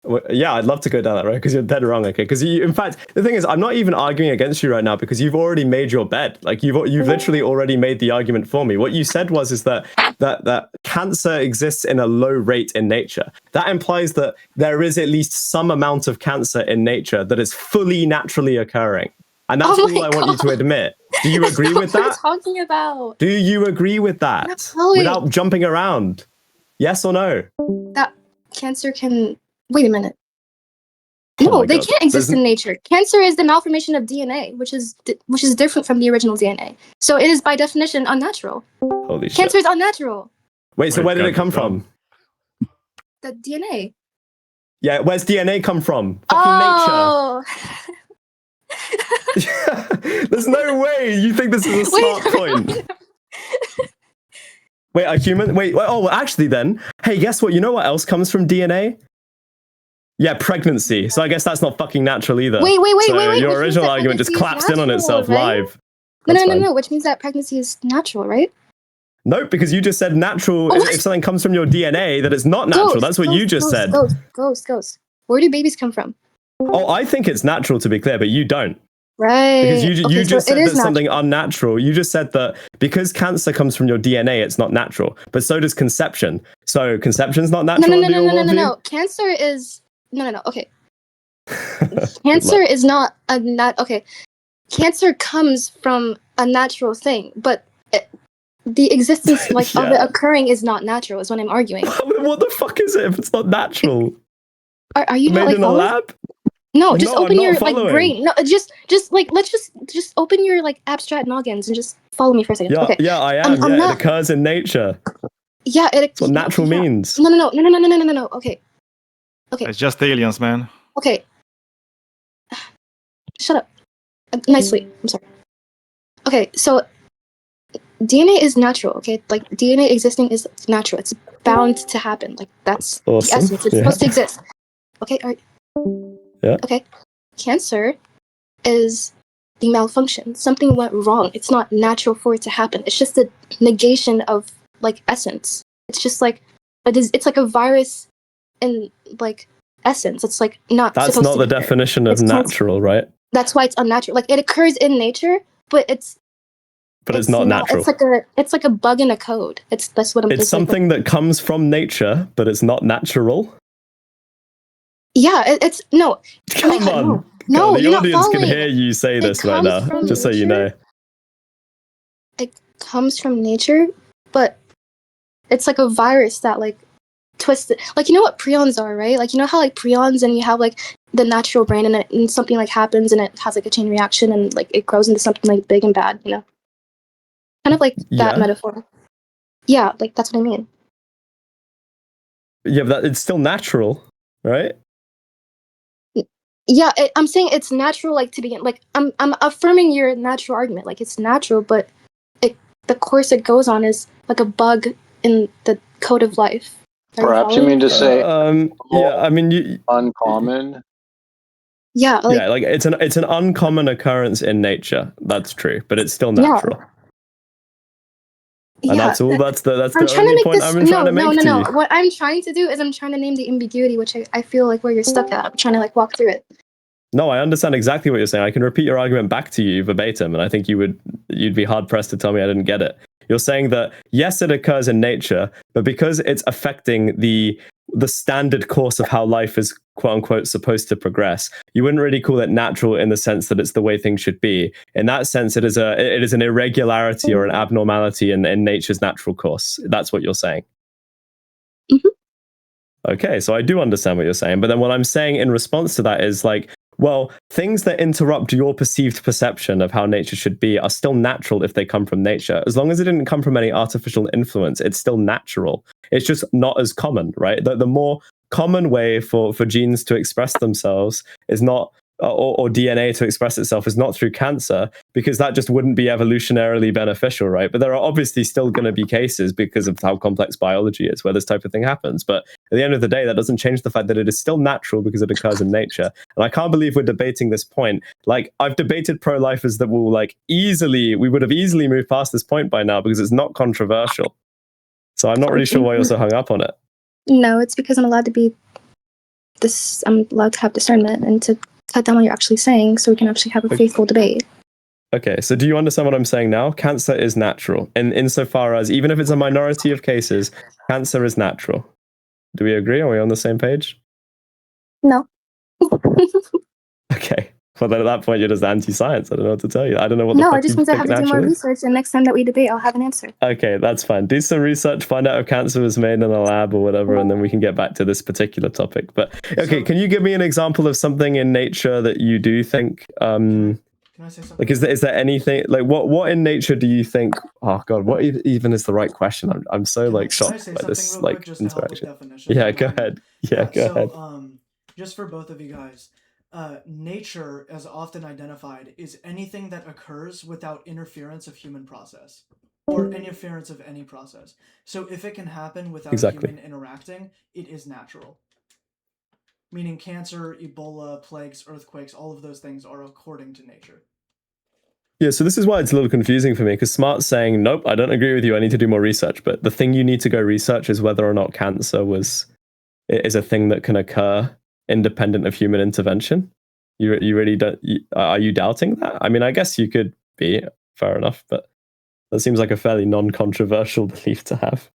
Well, yeah, I'd love to go down that road because you're dead wrong. Okay, because in fact, the thing is, I'm not even arguing against you right now because you've already made your bed. Like you've literally already made the argument for me. What you said is that cancer exists in a low rate in nature. That implies that there is at least some amount of cancer in nature that is fully naturally occurring, and that's all I want you to admit. Do you agree with that? What are you talking about? Do you agree with that? No. Without jumping around, yes or no? That cancer can. Wait a minute. Oh No, my they God. can't exist in nature. Cancer is the malformation of DNA, which is different from the original DNA. So it is by definition unnatural. Holy shit! Cancer is unnatural. Wait, so where did it come from? The DNA. Yeah, where's DNA come from? Fucking nature. There's no way you think this is a smart point. Wait, a human? Wait, oh, well, actually then, hey, guess what? You know what else comes from DNA? Yeah, pregnancy. So I guess that's not fucking natural either. Wait. Your original argument just collapsed in on itself live. No. Which means that pregnancy is natural, right? Nope, because you just said natural. If something comes from your DNA, that it's not natural. That's what you just said. Ghost. Where do babies come from? Oh, I think it's natural, to be clear, but you don't. Right. Because you just said that's natural. something unnatural. You just said that because cancer comes from your DNA, it's not natural. But so does conception. So conception's not natural. No. Cancer is no. Okay. Cancer is not a okay. Cancer comes from a natural thing, but the existence of it occurring is not natural. Is what I'm arguing. What the fuck is it if it's not natural? Are you made not in a lab? No, just open your brain. No, just let's just open your abstract noggins and just follow me for a second. Yeah, okay. Yeah, I am. It occurs in nature. Yeah, That's what natural means. No. Okay. It's just aliens, man. Okay. Shut up. Nicely. I'm sorry. Okay, so DNA is natural, okay? DNA existing is natural. It's bound to happen. That's awesome. The essence. It's supposed to exist. Okay, all right. Yeah. Okay. Cancer is the malfunction. Something went wrong. It's not natural for it to happen. It's just a negation of essence. It's just it's like a virus in essence. It's not. That's not the definition of natural, right? That's why it's unnatural. It occurs in nature, but it's not natural. It's like a bug in a code. That's what I'm. It's something that comes from nature, but it's not natural. Yeah, it's no. Come on. No, the audience can hear you say this right now, just so you know. It comes from nature, but it's like a virus that twisted. Like, you know what prions are, right? Like, you know how like prions and you have like the natural brain and something like happens and it has like a chain reaction and like it grows into something like big and bad, you know? Kind of like that metaphor. Yeah, like that's what I mean. Yeah, but it's still natural, right? Yeah, I'm saying it's natural, like to begin. Like I'm affirming your natural argument. Like it's natural, but the course it goes on is like a bug in the code of life. Perhaps you mean to say, yeah, I mean, uncommon. Yeah, like, yeah, like it's an uncommon occurrence in nature. That's true, but it's still natural. And yeah, that's all. That's the I'm trying only to make point this. I'm trying to make to you. What I'm trying to do is I'm trying to name the ambiguity, which I feel like where you're stuck at. I'm trying to like walk through it. No, I understand exactly what you're saying. I can repeat your argument back to you verbatim, and I think you'd be hard pressed to tell me I didn't get it. You're saying that yes, it occurs in nature, but because it's affecting the standard course of how life is quote unquote supposed to progress, you wouldn't really call it natural in the sense that it's the way things should be. In that sense, it is an irregularity or an abnormality in nature's natural course. That's what you're saying. Mm-hmm. Okay, so I do understand what you're saying, but then what I'm saying in response to that is like, well, things that interrupt your perceived perception of how nature should be are still natural if they come from nature. As long as it didn't come from any artificial influence, it's still natural. It's just not as common, right? The more common way for genes to express themselves is not, or DNA to express itself is not through cancer, because that just wouldn't be evolutionarily beneficial, right? But there are obviously still going to be cases because of how complex biology is where this type of thing happens. But at the end of the day, that doesn't change the fact that it is still natural because it occurs in nature. And I can't believe we're debating this point. Like, I've debated pro-lifers that will like we would have easily moved past this point by now because it's not controversial. So I'm not really sure why you're so hung up on it. No, it's because I'm allowed to have discernment and to cut down what you're actually saying so we can actually have a faithful debate. Okay, so do you understand what I'm saying now? Cancer is natural. And insofar as, even if it's a minority of cases, cancer is natural. Do we agree? Are we on the same page? No. Okay. Well, then at that point, you're just anti-science. I don't know what to tell you. I don't know what the No, fuck it just you means I think have to do more natural is. research, and next time that we debate, I'll have an answer. Okay, that's fine. Do some research, find out if cancer was made in a lab or whatever, and then we can get back to this particular topic. But okay, can you give me an example of something in nature that you do think Can I say something? like is there anything like what in nature do you think, oh god, what even is the right question? I'm so like shocked by this like interaction. Yeah, go ahead. Yeah, go ahead. Just for both of you guys, nature, as often identified, is anything that occurs without interference of human process or interference of any process. So if it can happen without human interacting, it is natural. Meaning cancer, Ebola, plagues, earthquakes, all of those things are according to nature. Yeah, so this is why it's a little confusing for me, because Smart's saying, nope, I don't agree with you, I need to do more research. But the thing you need to go research is whether or not cancer is a thing that can occur independent of human intervention. You really don't, are you doubting that? I mean, I guess you could be, fair enough, but that seems like a fairly non-controversial belief to have.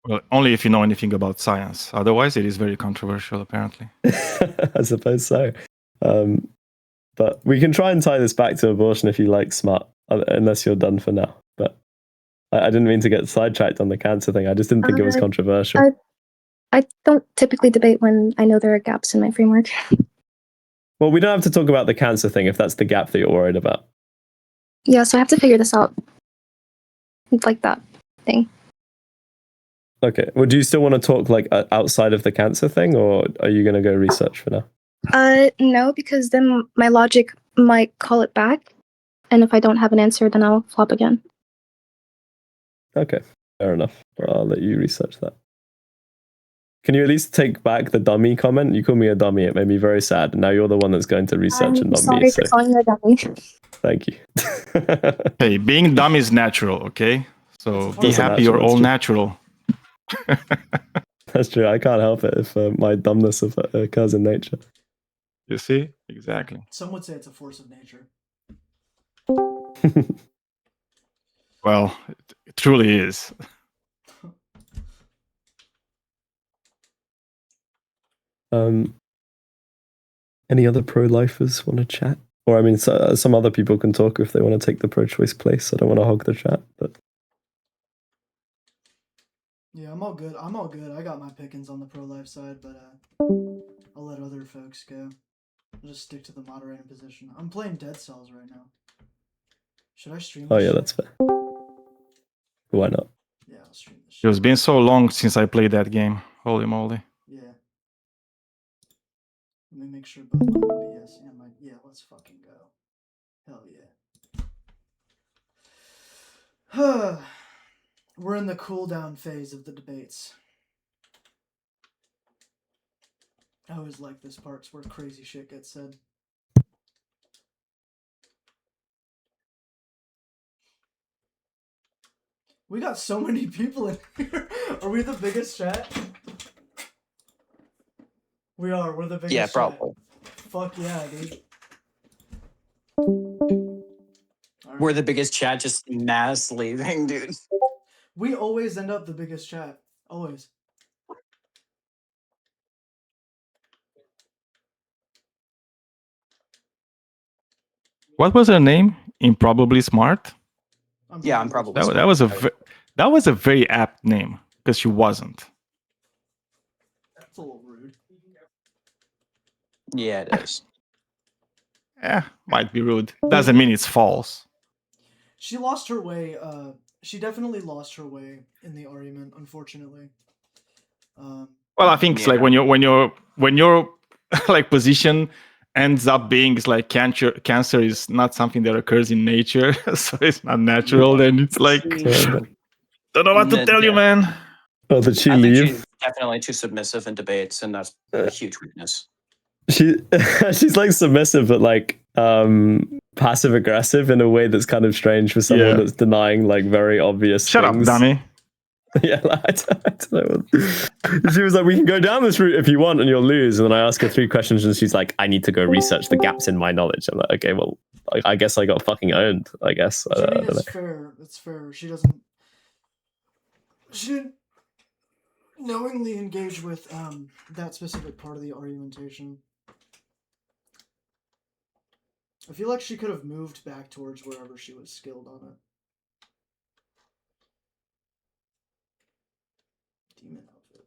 Well, only if you know anything about science. Otherwise, it is very controversial, apparently. I suppose so. But we can try and tie this back to abortion if you like, Smart, unless you're done for now. But I didn't mean to get sidetracked on the cancer thing. I just didn't think it was controversial. I don't typically debate when I know there are gaps in my framework. Well, we don't have to talk about the cancer thing if that's the gap that you're worried about. Yeah, so I have to figure this out. Like that thing. Okay. Well, do you still want to talk like outside of the cancer thing, or are you going to go research for now? No, because then my logic might call it back, and if I don't have an answer, then I'll flop again. Okay, fair enough. Well, I'll let you research that. Can you at least take back the dummy comment? You called me a dummy. It made me very sad. Now you're the one that's going to research and not me. Sorry for calling you a dummy. Thank you. Hey, being dumb is natural, okay? So be happy you're all natural. That's true. I can't help it if my dumbness occurs in nature. You see? Exactly. Some would say it's a force of nature. Well, it truly is. Any other pro-lifers want to chat? Or I mean, some other people can talk if they want to take the pro-choice place. I don't want to hog the chat, but Yeah, I'm all good. I'm all good. I got my pickings on the pro-life side, but I'll let other folks go. I'll just stick to the moderating position. I'm playing Dead Cells right now. Should I stream this Oh yeah, shit? that's fair. Why not? Yeah, I'll stream this shit. It's been so long since I played that game. Holy moly. Yeah. Let me make sure both my OBS and my... Yeah, let's fucking go. Hell yeah. We're in the cool-down phase of the debates. I always like this part where crazy shit gets said. We got so many people in here. Are we the biggest chat? We are. We're the biggest Yeah, chat. probably. Fuck yeah, dude. We're the biggest chat, just mass leaving, dude. We always end up the biggest chat. Always. What was her name? Improbably Smart? Yeah, I'm probably That smart. was a very apt name because she wasn't. That's a little rude. Yeah, it is. Might be rude. Doesn't mean it's false. She lost her way. She definitely lost her way in the argument, unfortunately. Well, I think it's like Yeah. when your like position ends up being it's like cancer is not something that occurs in nature, so it's not natural. Then it's like don't know what to tell you, man. Oh, did she I think leave? she's definitely too submissive in debates, and that's a huge weakness. She's like submissive, but like passive aggressive in a way that's kind of strange for someone Yeah. that's denying like very obvious Shut things. up, dummy. Yeah, I don't know. She was like, "We can go down this route if you want, and you'll lose." And then I ask her 3 questions, and she's like, "I need to go research the gaps in my knowledge." I'm like, "Okay, well, I guess I got fucking owned. I guess." I I mean, don't know. it's fair. It's fair. She doesn't. She didn't knowingly engage with that specific part of the argumentation. I feel like she could have moved back towards wherever she was skilled on it. Demon outfit.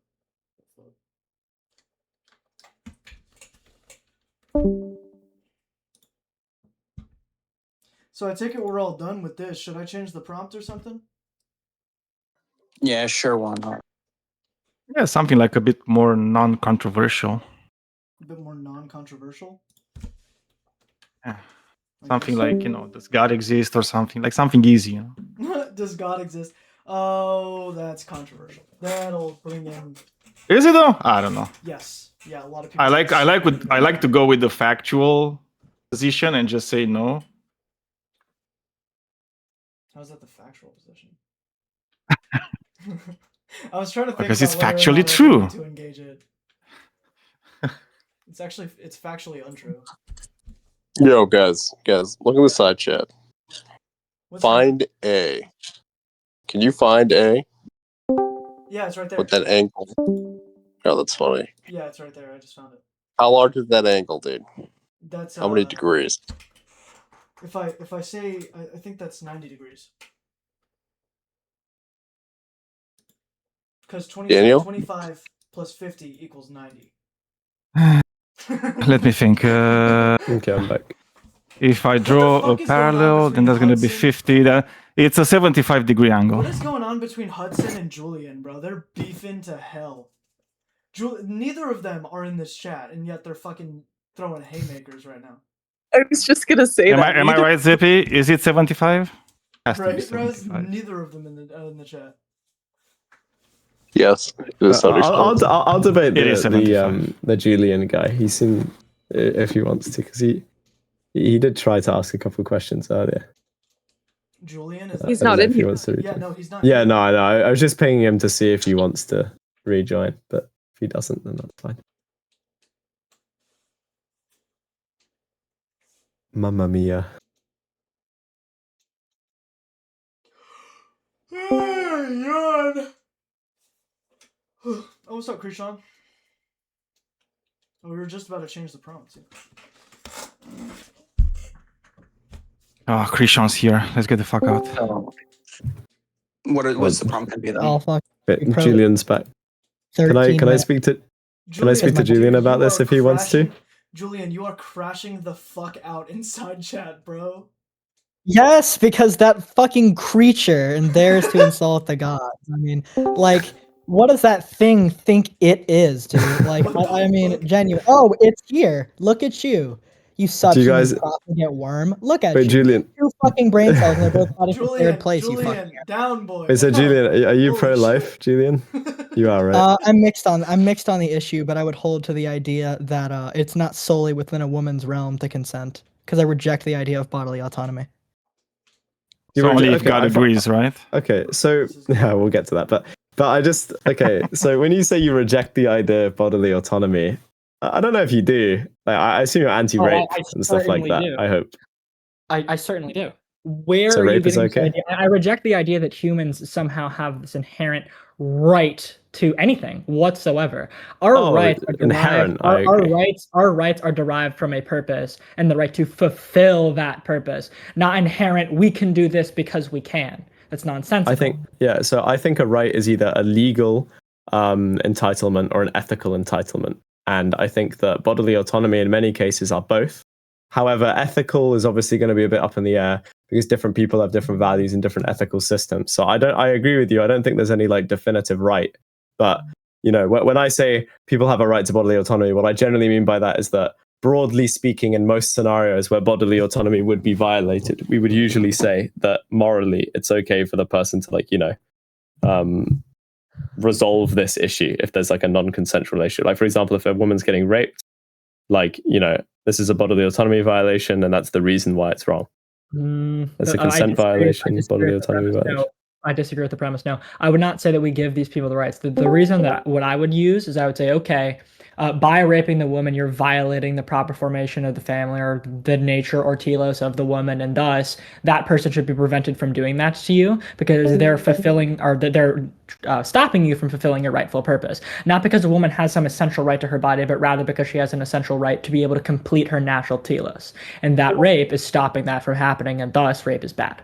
So I take it we're all done with this. Should I change the prompt or something? Yeah, sure, why not? Yeah, something like a bit more non-controversial. A bit more non-controversial? Yeah. Something like, does God exist or something? Like something easy, you know? Does God exist? Oh, that's controversial. That'll bring in... Is it though? I don't know. Yes. Yeah, a lot of people... I like to go with the factual position and just say no. How's that the factual position? I was trying to think Because about it's whether or factually not I true. wanted to engage it. It's factually untrue. Yo, guys, look at the side chat. What's Find A. Can you find A Yeah, it's right there. with that angle? Oh, that's funny. Yeah, it's right there. I just found it. How large is that angle, dude? That's How many degrees? If I say I think that's 90 degrees. Because 25 plus 50 equals 90. Let me think. Okay, I'm back. If I draw a fuck is going on parallel, then between that's going to be Hudson? 50. It's a 75-degree angle. What is going on between Hudson and Julian, bro? They're beefing to hell. Neither of them are in this chat, and yet they're fucking throwing haymakers right now. I was just gonna say Am that. I right, Zippy? Is it 75? Has to be Right, Rose? 75. Neither of them in the chat. Yes, it is I'll debate It is 75. the Julian guy. He's in if he wants to, because he did try to ask a couple of questions earlier. Julian is. He's I don't not know in if he here. wants to Yeah, rejoin. no, he's not. Yeah, no, I know. I was just pinging him to see if he wants to rejoin, but if he doesn't, then that's fine. Mamma mia. Yawn. Oh, what's up, Krishan? Oh, we were just about to change the prompt. Oh, Krishan's here. Let's get the fuck out. What's the prompt gonna be then? Oh fuck. Probably Julian's back. Can I 13 minutes. speak to Julian, Julian about you this are if he wants to? Julian, you are crashing the fuck out inside chat, bro. Yes, because that fucking creature and dares to insult the gods. I mean, like, what does that thing think it is, dude? Like, I mean, genuine. Oh, it's here. Look at you. You subhuman profligate worm. Look at Wait, you. Julian. 2 fucking brain cells and they're both fighting for third place, you Julian, fucking down boy. Wait, so Julian, are you Holy pro-life, shit. Julian? You are, right? I'm mixed on the issue, but I would hold to the idea that it's not solely within a woman's realm to consent, because I reject the idea of bodily autonomy. So only if God agrees, right? Okay, so yeah, we'll get to that. But I just so when you say you reject the idea of bodily autonomy, I don't know if you do. Like, I assume you're anti-rape and stuff like that. Do. I hope. I certainly do. Where So are you rape is getting this okay? idea? I reject the idea that humans somehow have this inherent right to anything whatsoever. Our rights are derived, inherent. our rights are derived from a purpose and the right to fulfill that purpose. Not inherent. We can do this because we can. That's nonsensical. I think So I think a right is either a legal entitlement or an ethical entitlement, and I think that bodily autonomy in many cases are both. However, ethical is obviously going to be a bit up in the air because different people have different values and different ethical systems. So I agree with you. I don't think there's any like definitive right. But, you know, when I say people have a right to bodily autonomy, what I generally mean by that is that broadly speaking, in most scenarios where bodily autonomy would be violated, we would usually say that morally it's okay for the person to, like, you know, resolve this issue if there's like a non-consensual relationship. Like, for example, if a woman's getting raped, like, you know, this is a bodily autonomy violation and that's the reason why it's wrong. It's a consent violation, bodily autonomy violation. No, I disagree with the premise. No, I would not say that we give these people the rights. The reason that what I would use is I would say, okay, by raping the woman, you're violating the proper formation of the family or the nature or telos of the woman, and thus that person should be prevented from doing that to you because they're fulfilling or they're stopping you from fulfilling your rightful purpose. Not because a woman has some essential right to her body, but rather because she has an essential right to be able to complete her natural telos. And that rape is stopping that from happening, and thus rape is bad.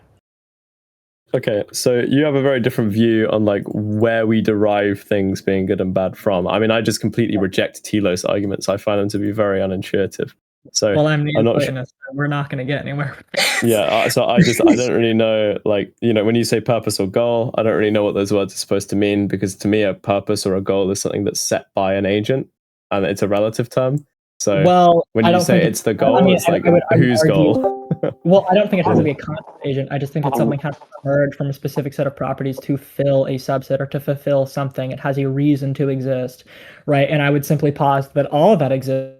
Okay, so you have a very different view on like where we derive things being good and bad from. I mean, I just completely reject telos arguments. I find them to be very unintuitive. So well, I'm not sure. We're not going to get anywhere. Yeah, so I don't really know, like, you know, when you say purpose or goal, I don't really know what those words are supposed to mean, because to me a purpose or a goal is something that's set by an agent and it's a relative term. So well, when you say it's the goal, it's like whose goal? Well, I don't think it has to be a conscious agent. I just think that something has to emerge from a specific set of properties to fill a subset or to fulfill something. It has a reason to exist, right? And I would simply posit that all of that exists.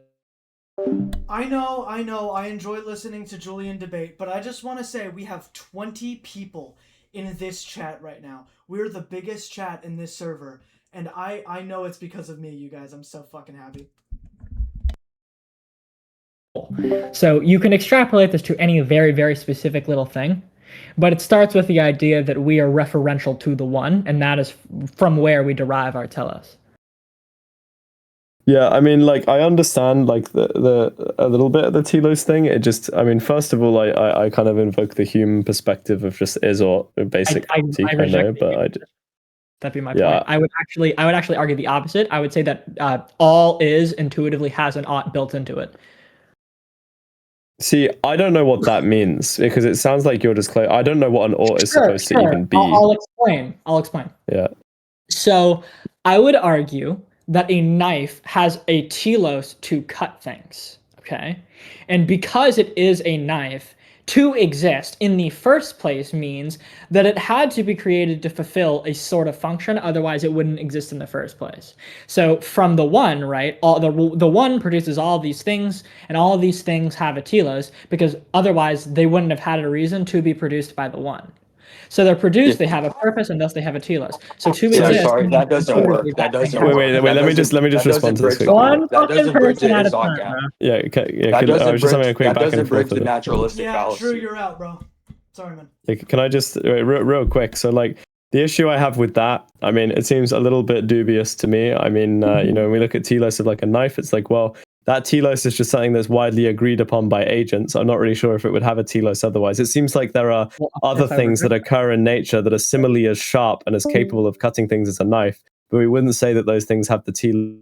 I know, I enjoy listening to Julian debate, but I just want to say we have 20 people in this chat right now. We're the biggest chat in this server, and I know it's because of me, you guys. I'm so fucking happy. So you can extrapolate this to any very, very specific little thing, but it starts with the idea that we are referential to the one, and that is from where we derive our telos. Yeah, I mean, like, I understand, like, the a little bit of the telos thing. It just, I mean, first of all, I kind of invoke the human perspective of just is or basic critique, I know, but that'd be my point. I would actually argue the opposite. I would say that all is intuitively has an ought built into it. See, I don't know what that means, because it sounds like you're just I don't know what an ought is supposed to even be. I'll explain. Yeah. So I would argue that a knife has a telos to cut things, okay? And because it is a knife, to exist in the first place means that it had to be created to fulfill a sort of function, otherwise it wouldn't exist in the first place. So from the one, right, the one produces all these things, and all of these things have a telos, because otherwise they wouldn't have had a reason to be produced by the one. So they're produced, they have a purpose, and thus they have a telos. So to exist... Sorry, that doesn't work. That doesn't work. Wait, let me just respond to this quickly. One fucking person at a time, Yeah, okay. That doesn't bridge the naturalistic fallacy. True, you're out, bro. Sorry, man. Can I just, real quick, so, like, the issue I have with that, I mean, it seems a little bit dubious to me. I mean, you know, when we look at telos of, like, a knife, it's like, well, that telos is just something that's widely agreed upon by agents. I'm not really sure if it would have a telos otherwise. It seems like there are other things that occur in nature that are similarly as sharp and as capable of cutting things as a knife, but we wouldn't say that those things have the telos.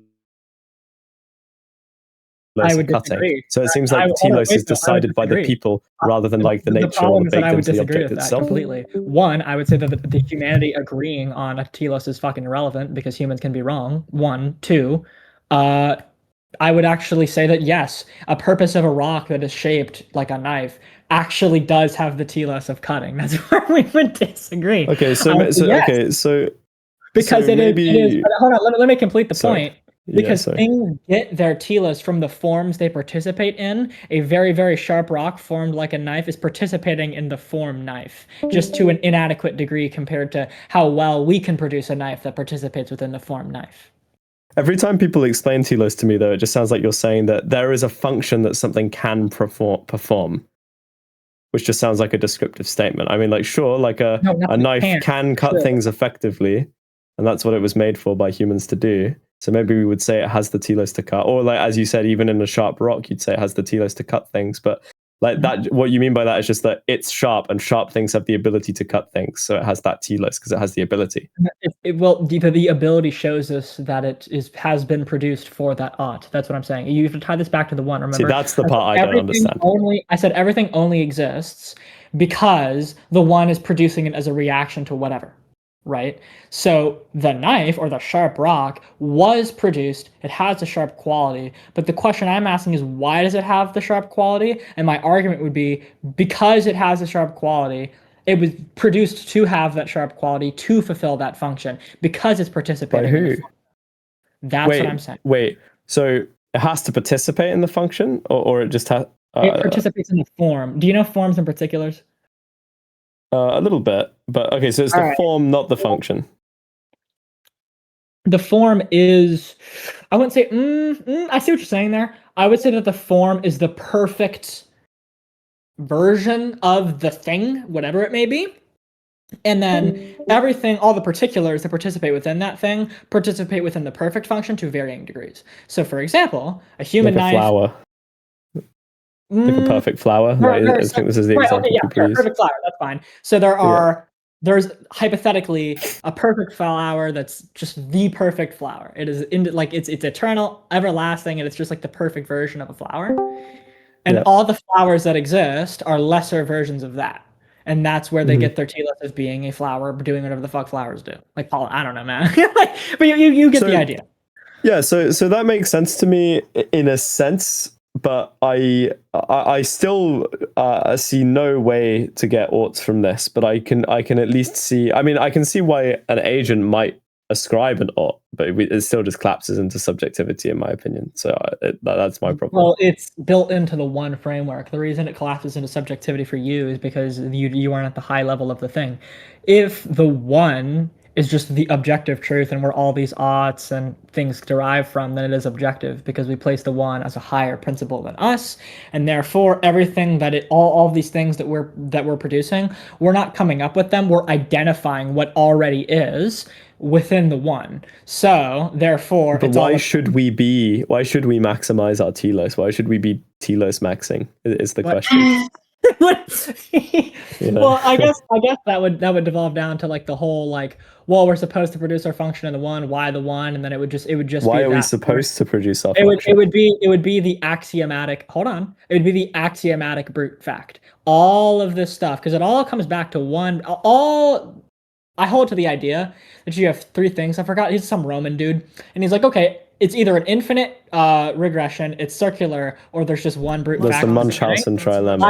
I would cutting. disagree. So it seems like the telos is decided by the disagree. people rather than like the nature or problem the is that I baked would into the disagree object with that itself. completely. One, I would say that the humanity agreeing on a telos is fucking irrelevant because humans can be wrong. One, two, I would actually say that yes, a purpose of a rock that is shaped like a knife actually does have the telos of cutting. That's where we would disagree. Okay, so yes, because so it is. But hold on, let me complete the point. Because sorry. things get their telos from the forms they participate in. A very, very sharp rock formed like a knife is participating in the form knife, just to an inadequate degree compared to how well we can produce a knife that participates within the form knife. Every time people explain telos to me, though, it just sounds like you're saying that there is a function that something can perform, which just sounds like a descriptive statement. I mean, like, sure, like a knife can cut things effectively, and that's what it was made for by humans to do. So maybe we would say it has the telos to cut, or like as you said, even in a sharp rock, you'd say it has the telos to cut things. But like that, what you mean by that is just that it's sharp, and sharp things have the ability to cut things, so it has that telos because it has the ability. The ability shows us that it has been produced for that ought. That's what I'm saying. You have to tie this back to the one. Remember, see, that's the part I don't understand. I said everything only exists because the one is producing it as a reaction to whatever. Right? So the knife or the sharp rock was produced, it has a sharp quality, but the question I'm asking is why does it have the sharp quality? And my argument would be because it has a sharp quality, it was produced to have that sharp quality to fulfill that function because it's participating. By who? That's what I'm saying. Wait, so it has to participate in the function or it just has... it participates in the form. Do you know forms and particulars? A little bit, but okay, so it's the form, not the function. The form is, I wouldn't say, I see what you're saying there. I would say that the form is the perfect version of the thing, whatever it may be. And then everything, all the particulars that participate within that thing, participate within the perfect function to varying degrees. So for example, a human knife... flower. Like a perfect flower. I think this is the example people use. Perfect flower, that's fine. So there's hypothetically a perfect flower that's just the perfect flower. It is like it's eternal, everlasting, and it's just like the perfect version of a flower. And all the flowers that exist are lesser versions of that. And that's where they get their telos as being a flower, doing whatever the fuck flowers do. Like pollen, I don't know, man. But you get the idea. Yeah, so that makes sense to me in a sense. But I still see no way to get oughts from this. But I can at least see. I mean, I can see why an agent might ascribe an ought, but it still just collapses into subjectivity, in my opinion. So that's my problem. Well, it's built into the one framework. The reason it collapses into subjectivity for you is because you aren't at the high level of the thing. If the one is just the objective truth and where all these oughts and things derive from, then it is objective because we place the one as a higher principle than us, and therefore everything that all these things that we're producing, we're not coming up with them, we're identifying what already is within the one. So therefore, but why should we maximize our telos? Why should we be telos maxing? Is the question. Well, I guess that would devolve down to like the whole like, well, we're supposed to produce our function in the one, why the one, and then it would just why be are we supposed to produce our function? It would be the axiomatic, it would be the axiomatic brute fact. All of this stuff, because it all comes back to one. I hold to the idea that you have three things. I forgot, he's some Roman dude, and he's like, okay, it's either an infinite regression, it's circular, or there's just one brute fact. There's the Munchausen trilemma.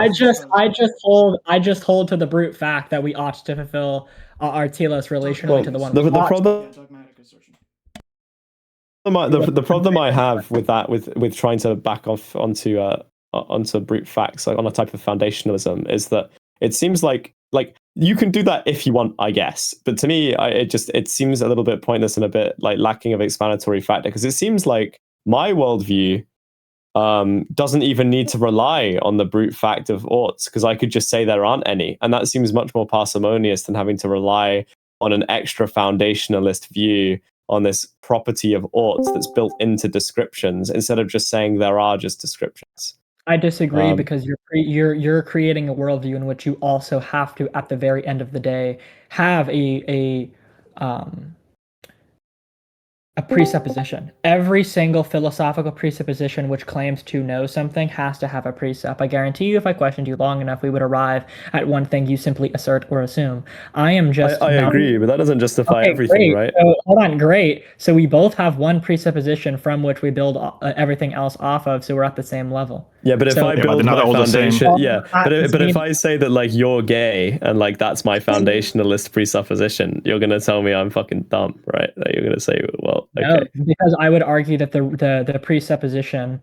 I just hold to the brute fact that we ought to fulfill our telos relationally to the one. The problem I have with that, with trying to back off onto brute facts, like on a type of foundationalism, is that it seems like you can do that if you want, I guess. But to me, it seems a little bit pointless and a bit like lacking of explanatory factor, because it seems like my worldview doesn't even need to rely on the brute fact of oughts, because I could just say there aren't any. And that seems much more parsimonious than having to rely on an extra foundationalist view on this property of oughts that's built into descriptions instead of just saying there are just descriptions. I disagree because you're creating a worldview in which you also have to, at the very end of the day, have a presupposition. Every single philosophical presupposition which claims to know something has to have a precept. I guarantee you, if I questioned you long enough, we would arrive at one thing you simply assert or assume. I am just. I agree, but that doesn't justify everything, great. right? So, hold on, great. So we both have one presupposition from which we build everything else off of, so we're at the same level. Yeah, but if I build my foundation, but if I say that like you're gay and like that's my foundationalist presupposition, you're gonna tell me I'm fucking dumb, right? Like, you're gonna say, well, okay. No, because I would argue that the presupposition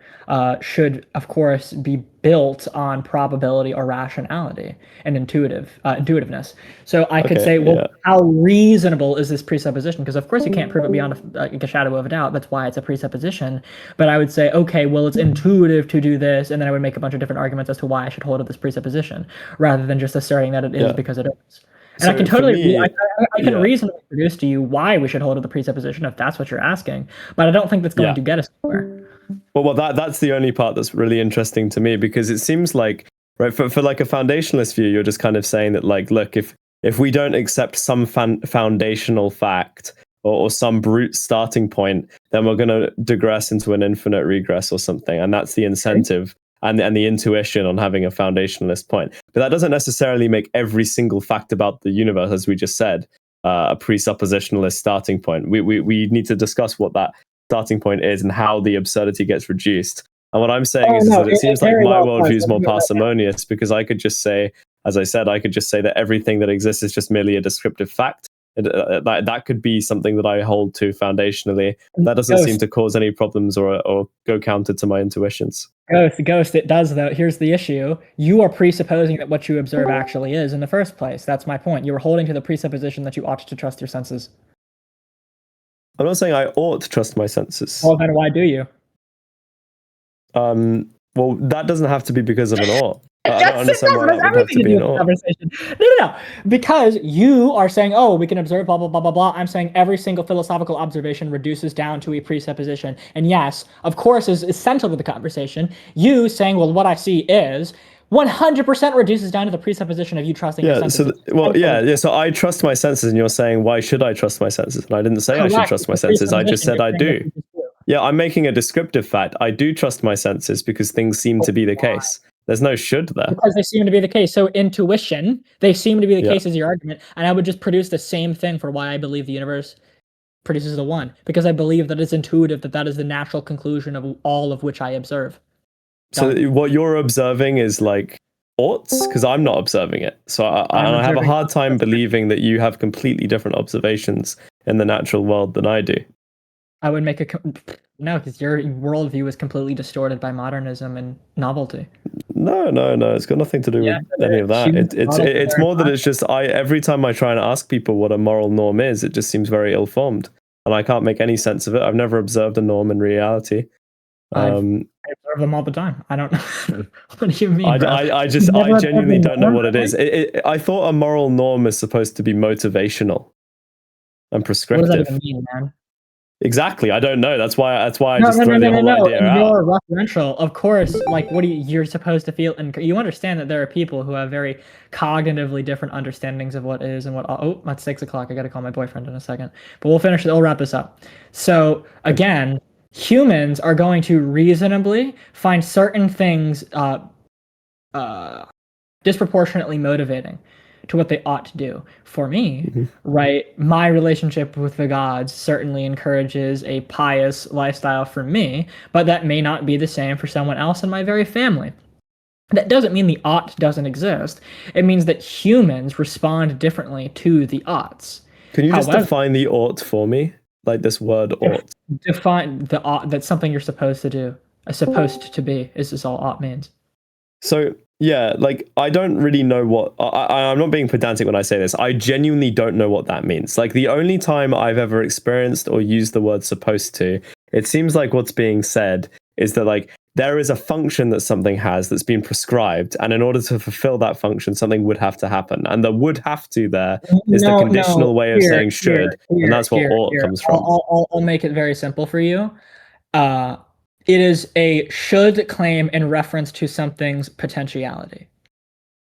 should, of course, be built on probability or rationality and intuitiveness. So I could say, well, how reasonable is this presupposition? Because of course you can't prove it beyond a shadow of a doubt. That's why it's a presupposition. But I would say, okay, well, it's intuitive to do this, and then I would make a bunch of different arguments as to why I should hold to this presupposition, rather than just asserting that it is because it is. And I can totally, I can reasonably produce to you why we should hold to the presupposition if that's what you're asking, but I don't think that's going to get us anywhere. Well, that's the only part that's really interesting to me, because it seems like, right, for like a foundationalist view, you're just kind of saying that, like, look, if we don't accept some foundational fact or some brute starting point, then we're going to digress into an infinite regress or something, and that's the incentive. And the intuition on having a foundationalist point. But that doesn't necessarily make every single fact about the universe, as we just said, a presuppositionalist starting point. We need to discuss what that starting point is and how the absurdity gets reduced. And what I'm saying is that it seems like my worldview is more parsimonious, because I could just say, as I said, I could just say that everything that exists is just merely a descriptive fact. That could be something that I hold to foundationally. That doesn't seem to cause any problems or go counter to my intuitions. Ghost, it does, though. Here's the issue. You are presupposing that what you observe actually is in the first place. That's my point. You are holding to the presupposition that you ought to trust your senses. I'm not saying I ought to trust my senses. Well, then why do you? Well, that doesn't have to be because of an ought. I Yes, don't understand why that would have to be an ought. Conversation. No. Because you are saying, oh, we can observe blah, blah, blah, blah, blah. I'm saying every single philosophical observation reduces down to a presupposition. And yes, of course, is essential to the conversation. You saying, well, what I see is 100% reduces down to the presupposition of you trusting your senses. So I trust my senses, and you're saying, why should I trust my senses? And I didn't say I should trust my senses. I just said I do. Yeah, I'm making a descriptive fact. I do trust my senses because things seem to be the case. There's no should there. Because they seem to be the case. So intuition, they seem to be the case as your argument. And I would just produce the same thing for why I believe the universe produces the one. Because I believe that it's intuitive, that is the natural conclusion of all of which I observe. So what you're observing is like oughts? Because I'm not observing it. So I have a hard time believing that you have completely different observations in the natural world than I do. I would make no, because your worldview is completely distorted by modernism and novelty. No. It's got nothing to do with any of that. It's more that it's just every time I try and ask people what a moral norm is, it just seems very ill-formed, and I can't make any sense of it. I've never observed a norm in reality. I observe them all the time. I don't know. What do you mean? I genuinely don't know what it is. I thought a moral norm is supposed to be motivational and prescriptive. What does that even mean, man? Exactly, I don't know. That's why I just throw the whole idea out. You're referential, of course. Like, what you're supposed to feel, and you understand that there are people who have very cognitively different understandings of what is and what. Oh, it's 6 o'clock. I got to call my boyfriend in a second, but we'll wrap this up. So again, humans are going to reasonably find certain things disproportionately motivating to what they ought to do. For me, right, my relationship with the gods certainly encourages a pious lifestyle for me, but that may not be the same for someone else in my very family. That doesn't mean the ought doesn't exist. It means that humans respond differently to the oughts. Can you just define the ought for me? Like this word ought. Define the ought, that's something you're supposed to do. Supposed to be is this all ought means. So yeah, like I don't really know what I'm not being pedantic when I say this. I genuinely don't know what that means. Like the only time I've ever experienced or used the word supposed to, it seems like what's being said is that like there is a function that something has that's been prescribed, and in order to fulfill that function, something would have to happen. And the would have to there is the conditional way of saying should, and that's what ought comes from. I'll make it very simple for you. It is a should claim in reference to something's potentiality.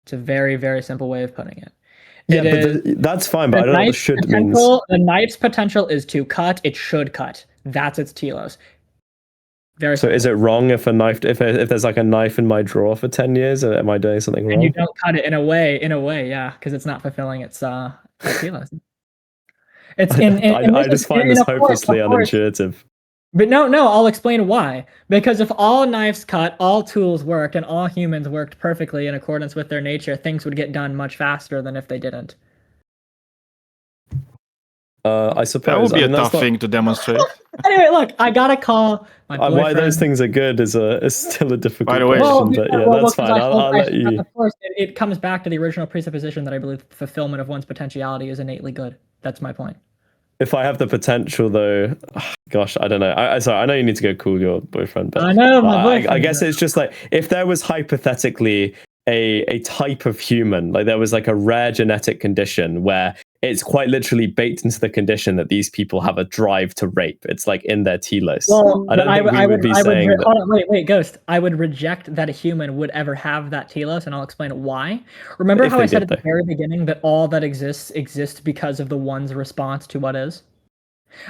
It's a very, very simple way of putting it. That's fine, but I don't know what the should means. The knife's potential is to cut. It should cut. That's its telos. Very simple. So is it wrong if if there's like a knife in my drawer for 10 years? Am I doing something wrong? And you don't cut it in a way, yeah, because it's not fulfilling its telos. I just find this hopelessly unintuitive. But no, I'll explain why. Because if all knives cut, all tools worked, and all humans worked perfectly in accordance with their nature, things would get done much faster than if they didn't. I suppose that would be a tough thing to demonstrate. Anyway, look, I got a call. My boyfriend. Why those things are good is still a difficult By the way, question, but yeah, that's fine. I'll let you. Of course, it comes back to the original presupposition that I believe fulfillment of one's potentiality is innately good. That's my point. If I have the potential, though, gosh, I don't know. Sorry, I know you need to go call your boyfriend, but I know my boyfriend. I guess it's just like if there was hypothetically a type of human, like there was like a rare genetic condition where it's quite literally baked into the condition that these people have a drive to rape. It's like in their telos. Well, I would be saying that. Hold on, wait, Ghost. I would reject that a human would ever have that telos, and I'll explain why. Remember how I said at the very beginning that all that exists because of the one's response to what is?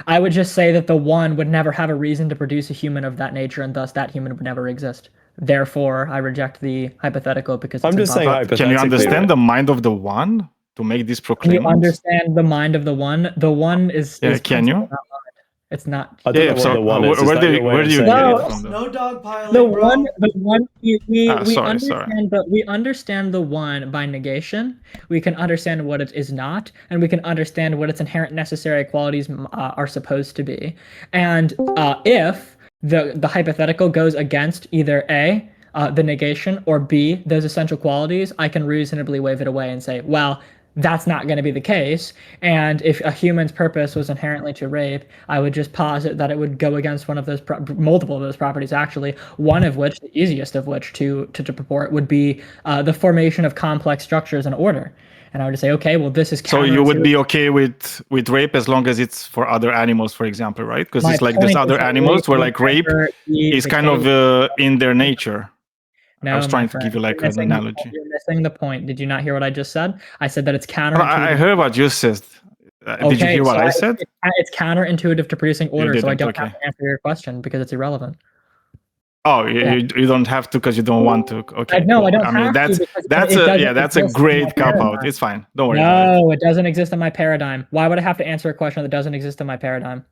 I would just say that the one would never have a reason to produce a human of that nature, and thus that human would never exist. Therefore, I reject the hypothetical because I'm just saying hypothetically. Can you understand the mind of the one to make this proclaim? Can you understand the mind of the one? The one is. Yeah, can you? It's not. I don't know what the one is. Where do you get it from? No dogpiling. The one. We understand. Sorry. But we understand the one by negation. We can understand what it is not, and we can understand what its inherent necessary qualities are supposed to be. And if the hypothetical goes against either A, the negation, or B, those essential qualities, I can reasonably wave it away and say, well, that's not going to be the case. And if a human's purpose was inherently to rape, I would just posit that it would go against one of those multiple of those properties, actually, one of which, the easiest of which to purport, would be the formation of complex structures and order. And I would say, okay, well, this is so you would be okay with rape as long as it's for other animals, for example, right? Because it's like there's other animals where like rape is kind of in their nature. No, I was trying to give you like an analogy. You're missing the point. Did you not hear what I just said? I said that it's counterintuitive. I heard what you said. Did you hear what I said? It's counterintuitive to producing order, so I don't have to answer your question because it's irrelevant. Oh, you don't have to because you don't want to. Okay. No, I don't. I mean, that's a great cop out. It's fine. Don't worry. No, it doesn't exist in my paradigm. Why would I have to answer a question that doesn't exist in my paradigm?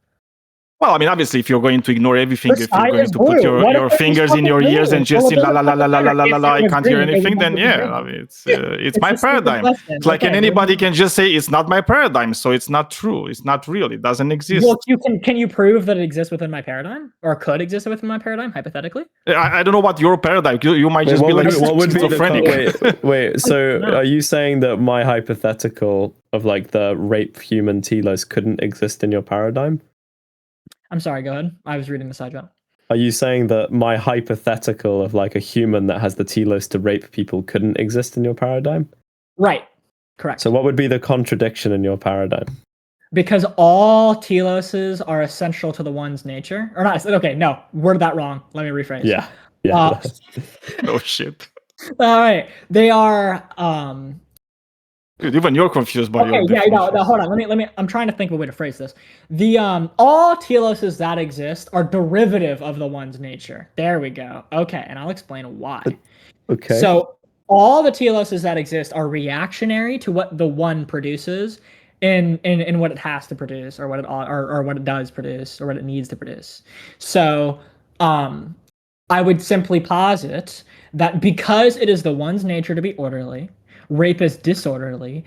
Well, I mean, obviously, if you're going to ignore everything, if you're going to put your fingers in your ears and just la la la la la la la la, I can't hear anything, then yeah, I mean, it's my paradigm. It's like, and anybody can just say it's not my paradigm, so it's not true, it's not real, it doesn't exist. Well, can you prove that it exists within my paradigm, or could exist within my paradigm, hypothetically? I don't know what your paradigm. You might just be like schizophrenic. Wait. So are you saying that my hypothetical of like the rape human telos couldn't exist in your paradigm? I'm sorry, go ahead. I was reading the side chat. Are you saying that my hypothetical of like a human that has the telos to rape people couldn't exist in your paradigm? Right. Correct. So what would be the contradiction in your paradigm? Because all teloses are essential to the one's nature. Or not, okay, no, word that wrong. Let me rephrase. Yeah. Oh, shit. All right. They are... Dude, even you're confused by your no, hold on. Let me. I'm trying to think of a way to phrase this. The all teloses that exist are derivative of the one's nature. There we go. Okay, and I'll explain why. Okay. So all the teloses that exist are reactionary to what the one produces in what it has to produce, or what it does produce, or what it needs to produce. So I would simply posit that because it is the one's nature to be orderly, rape is disorderly.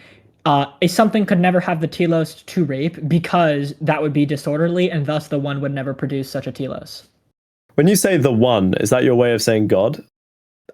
Something could never have the telos to rape because that would be disorderly, and thus the one would never produce such a telos. When you say the one, is that your way of saying God?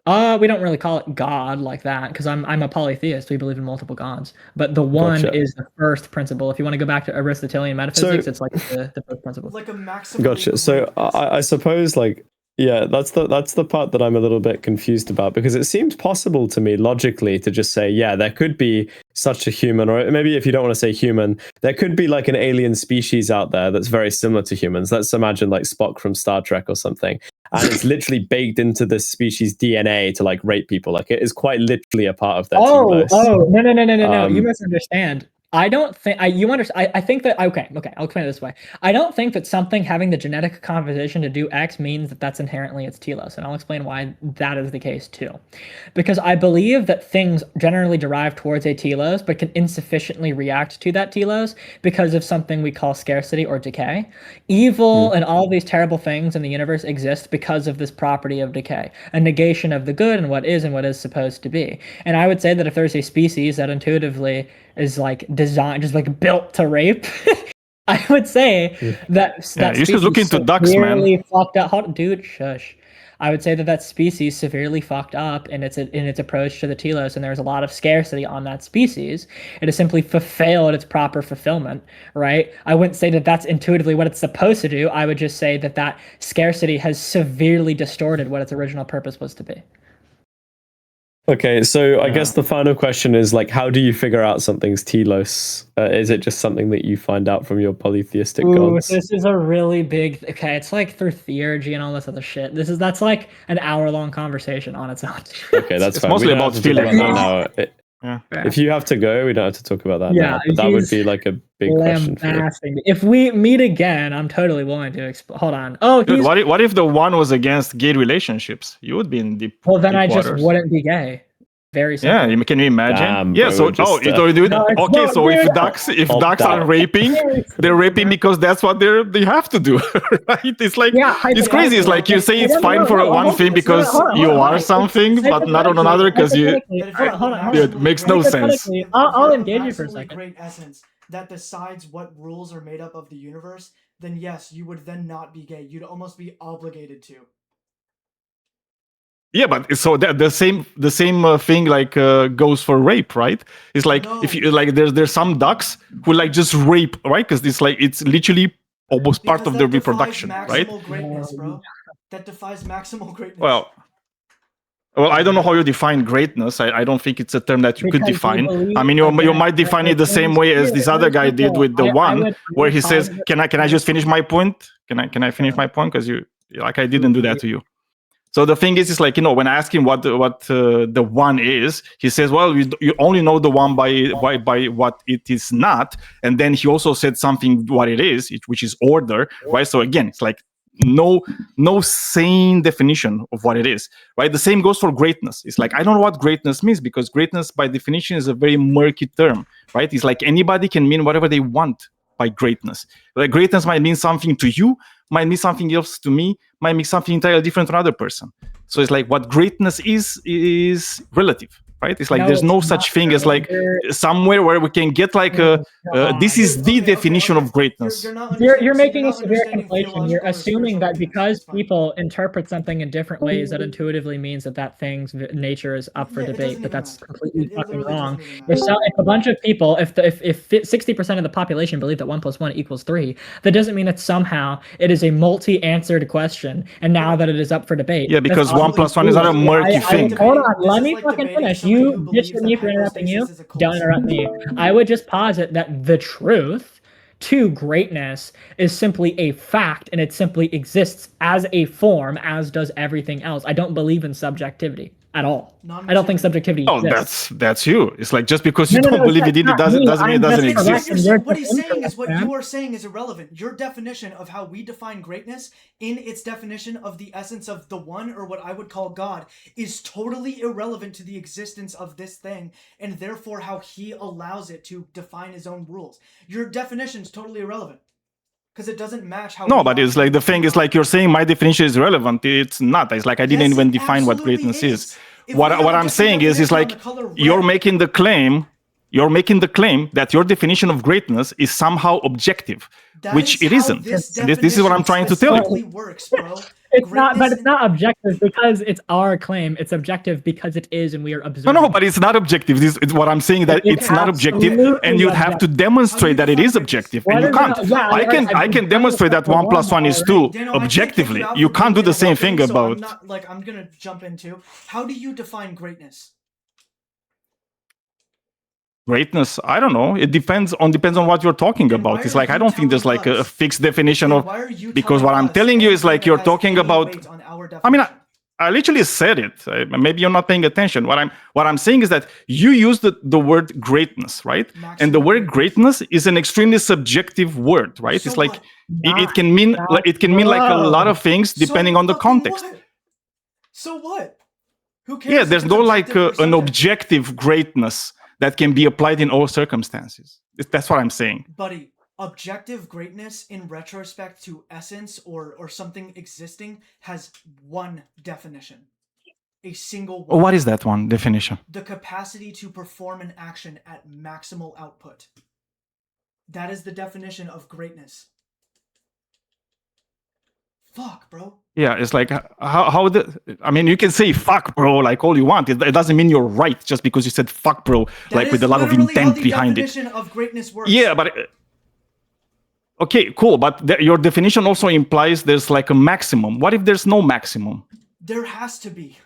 We don't really call it God like that because I'm a polytheist. We believe in multiple gods, but the one is the first principle. If you want to go back to Aristotelian metaphysics, it's like the first principle. Like a maximum. Gotcha. So I suppose like Yeah, that's the part that I'm a little bit confused about, because it seems possible to me logically to just say, yeah, there could be such a human, or maybe if you don't want to say human, there could be like an alien species out there that's very similar to humans. Let's imagine like Spock from Star Trek or something, and it's literally baked into this species DNA to like rape people. Like it is quite literally a part of their telos. No. You misunderstand. I don't think you understand. I think that okay. I'll explain it this way. I don't think that something having the genetic composition to do X means that that's inherently its telos, and I'll explain why that is the case too. Because I believe that things generally derive towards a telos, but can insufficiently react to that telos because of something we call scarcity or decay. Evil and all of these terrible things in the universe exist because of this property of decay, a negation of the good and what is supposed to be. And I would say that if there's a species that intuitively is like designed, just like built to rape, I would say that you should look into ducks, man. Fucked up. Hold, dude, shush. I would say that species severely fucked up in its approach to the telos, and there's a lot of scarcity on that species. It has simply failed its proper fulfillment, right? I wouldn't say that that's intuitively what it's supposed to do. I would just say that scarcity has severely distorted what its original purpose was to be. Okay, so I guess the final question is like, how do you figure out something's telos? Is it just something that you find out from your polytheistic gods? This is a really big. Okay, it's like through theurgy and all this other shit. That's like an hour-long conversation on its own. Okay, that's fine. Mostly about feelings. If you have to go, we don't have to talk about that now. But that would be like a big question for you. If we meet again, I'm totally willing to hold on. Oh, dude, what if the one was against gay relationships? You would be in deep. Well, then deep I waters. just wouldn't be gay. Very simple. Yeah, can you imagine? Damn, so if ducks are raping, they're raping because that's what they have to do, right? It's like it's crazy. It's like you say it's fine for one thing because you are something, but not on another because you. It makes no sense. I'll engage you for a second. Great essence that decides what rules are made up of the universe. Then yes, you would then not be gay. You'd almost be obligated to. Yeah, but so the same thing like goes for rape, right? It's like if you like there's some ducks who like just rape, right? Because it's literally almost part of their reproduction, right? Greatness, bro. That defies maximal greatness. Well, I don't know how you define greatness. I don't think it's a term that you could define. I mean, you might define it the same way as this other guy did with the one, where he says, "Can I just finish my point? Can I finish my point? Because I didn't do that to you." So the thing is like, when I ask him what the one is, he says, well, you only know the one by what it is not. And then he also said something what it is, which is order, right? So again, it's like no sane definition of what it is, right? The same goes for greatness. It's like, I don't know what greatness means, because greatness by definition is a very murky term, right? It's like anybody can mean whatever they want by greatness. Like greatness might mean something to you, might mean something else to me, might mean something entirely different to another person. So it's like what greatness is relative, right? It's like there's no such thing as like somewhere where we can get like this is the definition of greatness. You're making a severe conflation. You're assuming that because people interpret something in different ways, that intuitively means that thing's nature is up for debate. But that's completely fucking wrong. If a bunch of people, if 60% of the population believe that 1 + 1 = 3, that doesn't mean that somehow it is a multi-answered question. And now that it is up for debate, yeah, because 1 + 1 is not a murky thing. Hold on, let me fucking finish. You bitch at me for interrupting you. Don't interrupt me. I would just posit that the truth to greatness is simply a fact, and it simply exists as a form, as does everything else. I don't believe in subjectivity at all. I don't think subjectivity exists. That's you. It's like just because you don't believe it doesn't mean it doesn't exist. What he's saying is what you are saying is irrelevant. Your definition of how we define greatness in its definition of the essence of the one, or what I would call God, is totally irrelevant to the existence of this thing, and therefore how he allows it to define his own rules. Your definition is totally irrelevant. Because it doesn't match how. No, but it's like the thing is like you're saying my definition is relevant. It's not. It's like I didn't even define what greatness is. What I'm saying is like you're making the claim that your definition of greatness is somehow objective, which it isn't. This is what I'm trying to tell you. Works, bro. It's not, but greatness it's not objective because it's our claim. It's objective because it is, and we are observing. No, but it's not objective. This is what I'm saying, that It's it's not objective, absolutely and you have to objective. demonstrate that it is objective, and you can't. I can demonstrate that 1 + 1 is 2 Dano, I can't objectively. kick You out for can't do the being same thing interrupting, about. so I'm not, I'm gonna jump into. How do you define greatness? Greatness, I don't know. It depends on what you're talking Then why about. It's are like I you don't think there's telling like a us- fixed definition Then of, why are you because what telling I'm us telling you is anything like that you're has talking any about. weight on our I mean, definition? I literally said it. Maybe you're not paying attention. What I'm saying is that you use the word greatness, right? And the word greatness is an extremely subjective word, right? So It's like what? it can mean like a lot of things depending So on the fucking context. what? So what? Who cares? Yeah, if there's it's no like objective or an subjective? objective greatness that can be applied in all circumstances. That's what I'm saying. Buddy, objective greatness in retrospect to essence or something existing has one definition. A single one. What is that one definition? The capacity to perform an action at maximal output. That is the definition of greatness. Fuck, bro. Yeah, it's like I mean, you can say fuck, bro, like all you want. It doesn't mean you're right just because you said fuck, bro, That like is with a lot of literally how intent the behind it. definition of greatness works. Yeah, but okay, cool. But your definition also implies there's like a maximum. What if there's no maximum? There has to be.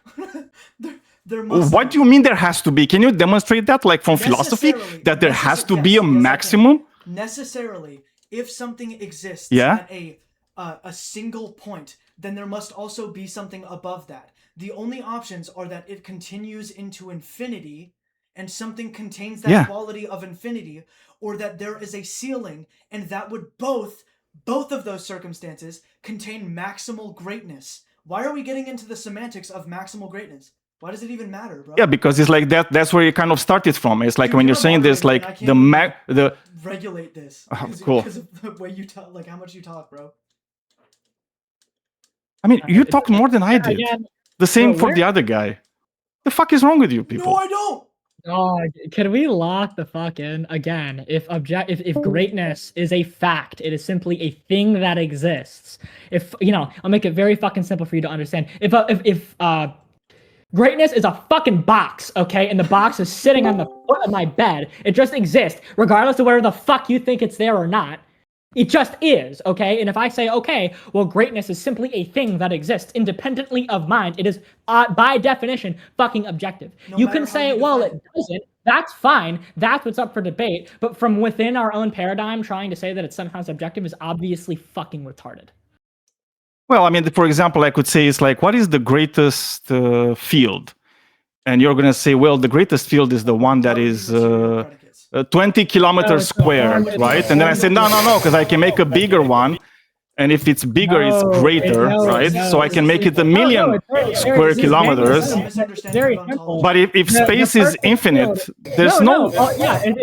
there must What be. do you mean there has to be? Can you demonstrate that, like from philosophy, Necessarily. that there has to Yes, be a yes, I can. maximum? Necessarily, if something exists Yeah? at a single point, then there must also be something above that. The only options are that it continues into infinity and something contains that Yeah. quality of infinity, or that there is a ceiling, and that would both of those circumstances contain maximal greatness. Why are we getting into the semantics of maximal greatness? Why does it even matter, bro? Yeah, because it's like that's where you kind of started from. It's like Dude, when you're a saying there's moderator, like and I can't the regulate this cool. because of the way you talk, like how much you talk, bro. I mean, you talk more than I did. Again, The same Bro, for where- the other guy. The fuck is wrong with you people? No, I don't. oh, can we lock the fuck in again? If greatness is a fact, it is simply a thing that exists. If I'll make it very fucking simple for you to understand. If greatness is a fucking box, okay, and the box is sitting on the foot of my bed, it just exists, regardless of whether the fuck you think it's there or not. It just is, okay? And if I say, okay, well, greatness is simply a thing that exists independently of mind, it is, by definition, fucking objective. No You matter can how say, you well, define it doesn't. That's fine. That's what's up for debate. But from within our own paradigm, trying to say that it's somehow subjective is obviously fucking retarded. Well, I mean, for example, I could say it's like, what is the greatest field? And you're gonna say, well, the greatest field is the one that is 20 kilometers square, right? And then I say, no, because I can make a bigger one. And if it's bigger, it's greater, right? So I can make it 1 million square kilometers. Very simple. But if space is infinite, there's no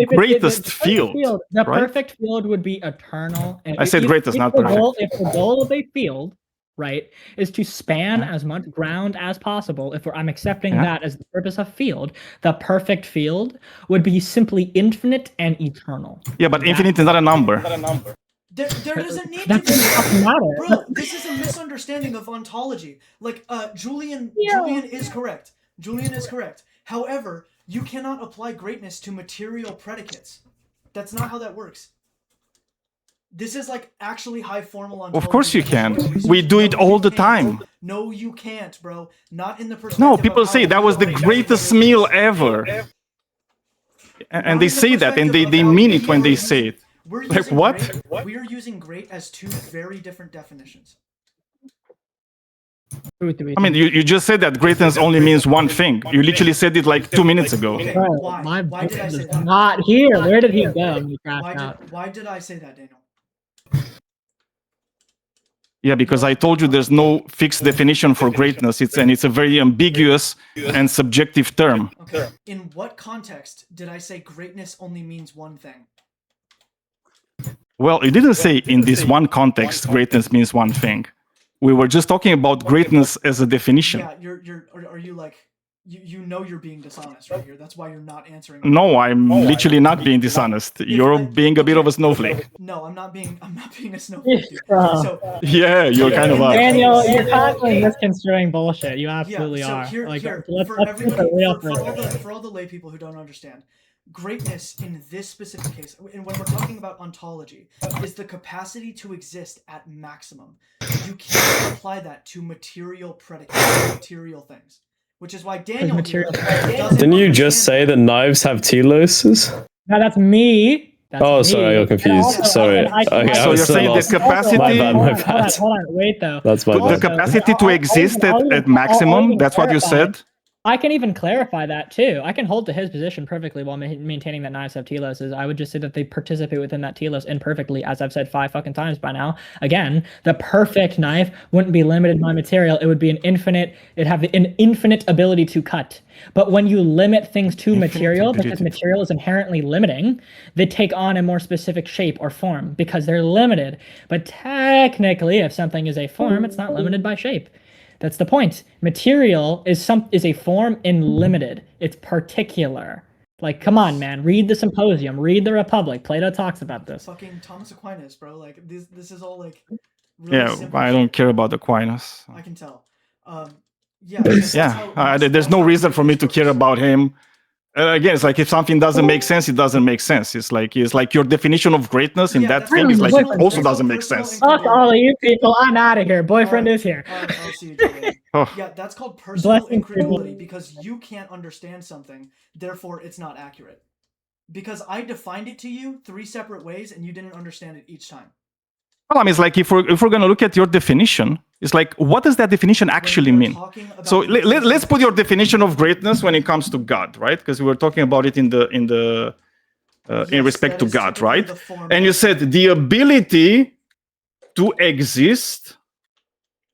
greatest field, The right? perfect field would be eternal. And I said greatest, not the goal, perfect. if the goal of a field, right, is to span as much ground as possible, if I'm accepting that as the purpose of field, the perfect field would be simply infinite and eternal. Yeah, but infinite is not a number. There doesn't need to That be. doesn't matter. Bro, this is a misunderstanding of ontology. Like, Julian is correct. Julian is correct. However, you cannot apply greatness to material predicates. That's not how that works. This is like actually high formal ontology. Of course you can. We do it all the time. No, you can't, bro. Not in the perspective. No, people of say how that was the real greatest it is. meal ever. And they say that, and they mean it when they say it. We're Like, using what? We're using great as two very different definitions. I mean, you just said that greatness only means one thing. You literally said it like 2 minutes ago. Okay, Bro, why? my Why did I say is that? not here. Where did he go? He crashed out. Why did I say that, Daniel? Yeah, because I told you there's no fixed definition for greatness. It's a very ambiguous and subjective term. Okay. In what context did I say greatness only means one thing? Well, you didn't say in this one context greatness means one thing. We were just talking about greatness as a definition. Yeah, are you like You know you're being dishonest right here. That's why you're not answering. No, I'm literally not being dishonest. You're being a bit of a snowflake. No, I'm not being a snowflake. Dude. So Yeah, you're kind of Daniel, you're constantly misconstruing bullshit. You absolutely so are. Here, Like, here, let's for keep everybody, it real for all the lay people who don't understand, greatness in this specific case, and when we're talking about ontology, is the capacity to exist at maximum. You can't apply that to material predicates, material things. Which is why Daniel here doesn't Didn't you just say that knives have teloses? No, that's me. That's Oh, me. sorry, I got confused. Also, Sorry. I can- Okay, I So was you're so saying the lost. capacity- My bad, my bad. Hold on, wait though. That's my the bad. capacity to exist at maximum. That's what you said. I can even clarify that too. I can hold to his position perfectly while maintaining that knives have teloses. I would just say that they participate within that telos imperfectly, as I've said 5 fucking times by now. Again, the perfect knife wouldn't be limited by material. It would be it'd have an infinite ability to cut. But when you limit things to material, because material is inherently limiting, they take on a more specific shape or form because they're limited. But technically, if something is a form, it's not limited by shape. That's the point. Material is a form in limited. It's particular. Like, come on, man. Read the Symposium. Read the Republic. Plato talks about this. Fucking Thomas Aquinas, bro. Like this is all like. Really Yeah, simple I don't care about Aquinas. I can tell. That's There's no reason for me to care about him. Again, it's like if something doesn't make sense, it doesn't make sense. It's like your definition of greatness in that thing is like it also doesn't make sense. Fuck all of you people. I'm out of here. Boyfriend is here. I'll see you, Julian. Oh. Yeah, that's called personal Blessings, incredulity because you can't understand something, therefore it's not accurate. Because I defined it to you 3 separate ways and you didn't understand it each time. Well, I mean, it's like if we're going to look at your definition, it's like, what does that definition actually mean? So let's put your definition of greatness when it comes to God, right? Because we were talking about it in respect to God, right? And you said the ability to exist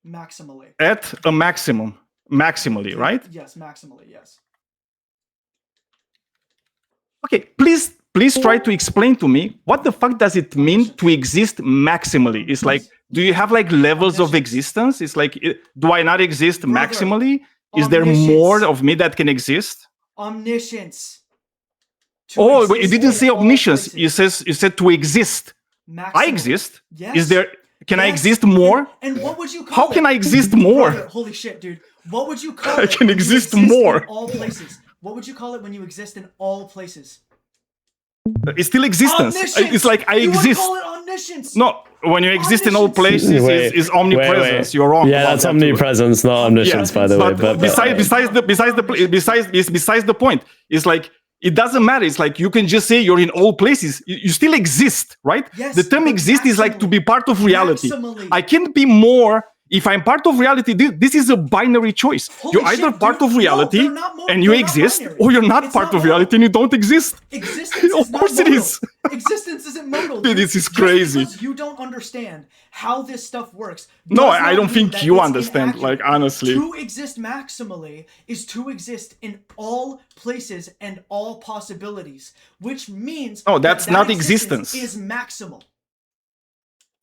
maximally at a maximally, right? Yes, maximally, yes. Okay, please try to explain to me what the fuck does it mean to exist maximally? It's like, do you have like levels of existence? It's like, do I not exist maximally? Is there more of me that can exist? Omniscience. Oh, but you didn't say omniscience. You said to exist. I exist. Yes. Is there? Can I exist more? And what would you call How can I exist more? Brother, holy shit, dude. What would you call it? I can when you exist more. In all places. What would you call it when you exist in all places? It's still existence. Omniscience. It's like I you exist. Would call it omniscience. No, when you exist in all places, is omnipresence. Wait. You're wrong. Yeah, that's omnipresence, not omniscience, by the way. But besides the point, it's like it doesn't matter. It's like you can just say you're in all places. You still exist, right? Yes, the term exist is like to be part of reality. Maximally. I can't be more. If I'm part of reality, this is a binary choice. Holy you're either shit, part dude. of reality and you they're not exist, binary. or you're not It's part not of reality and you don't exist. Existence Of is not course it modal. is. Existence isn't modal. Dude, this is Just crazy. because you don't understand how this stuff works. No, does I not don't mean think that you it's understand, inaccurate. like, honestly. To exist maximally is to exist in all places and all possibilities, which means No, that's that not existence existence. is maximal.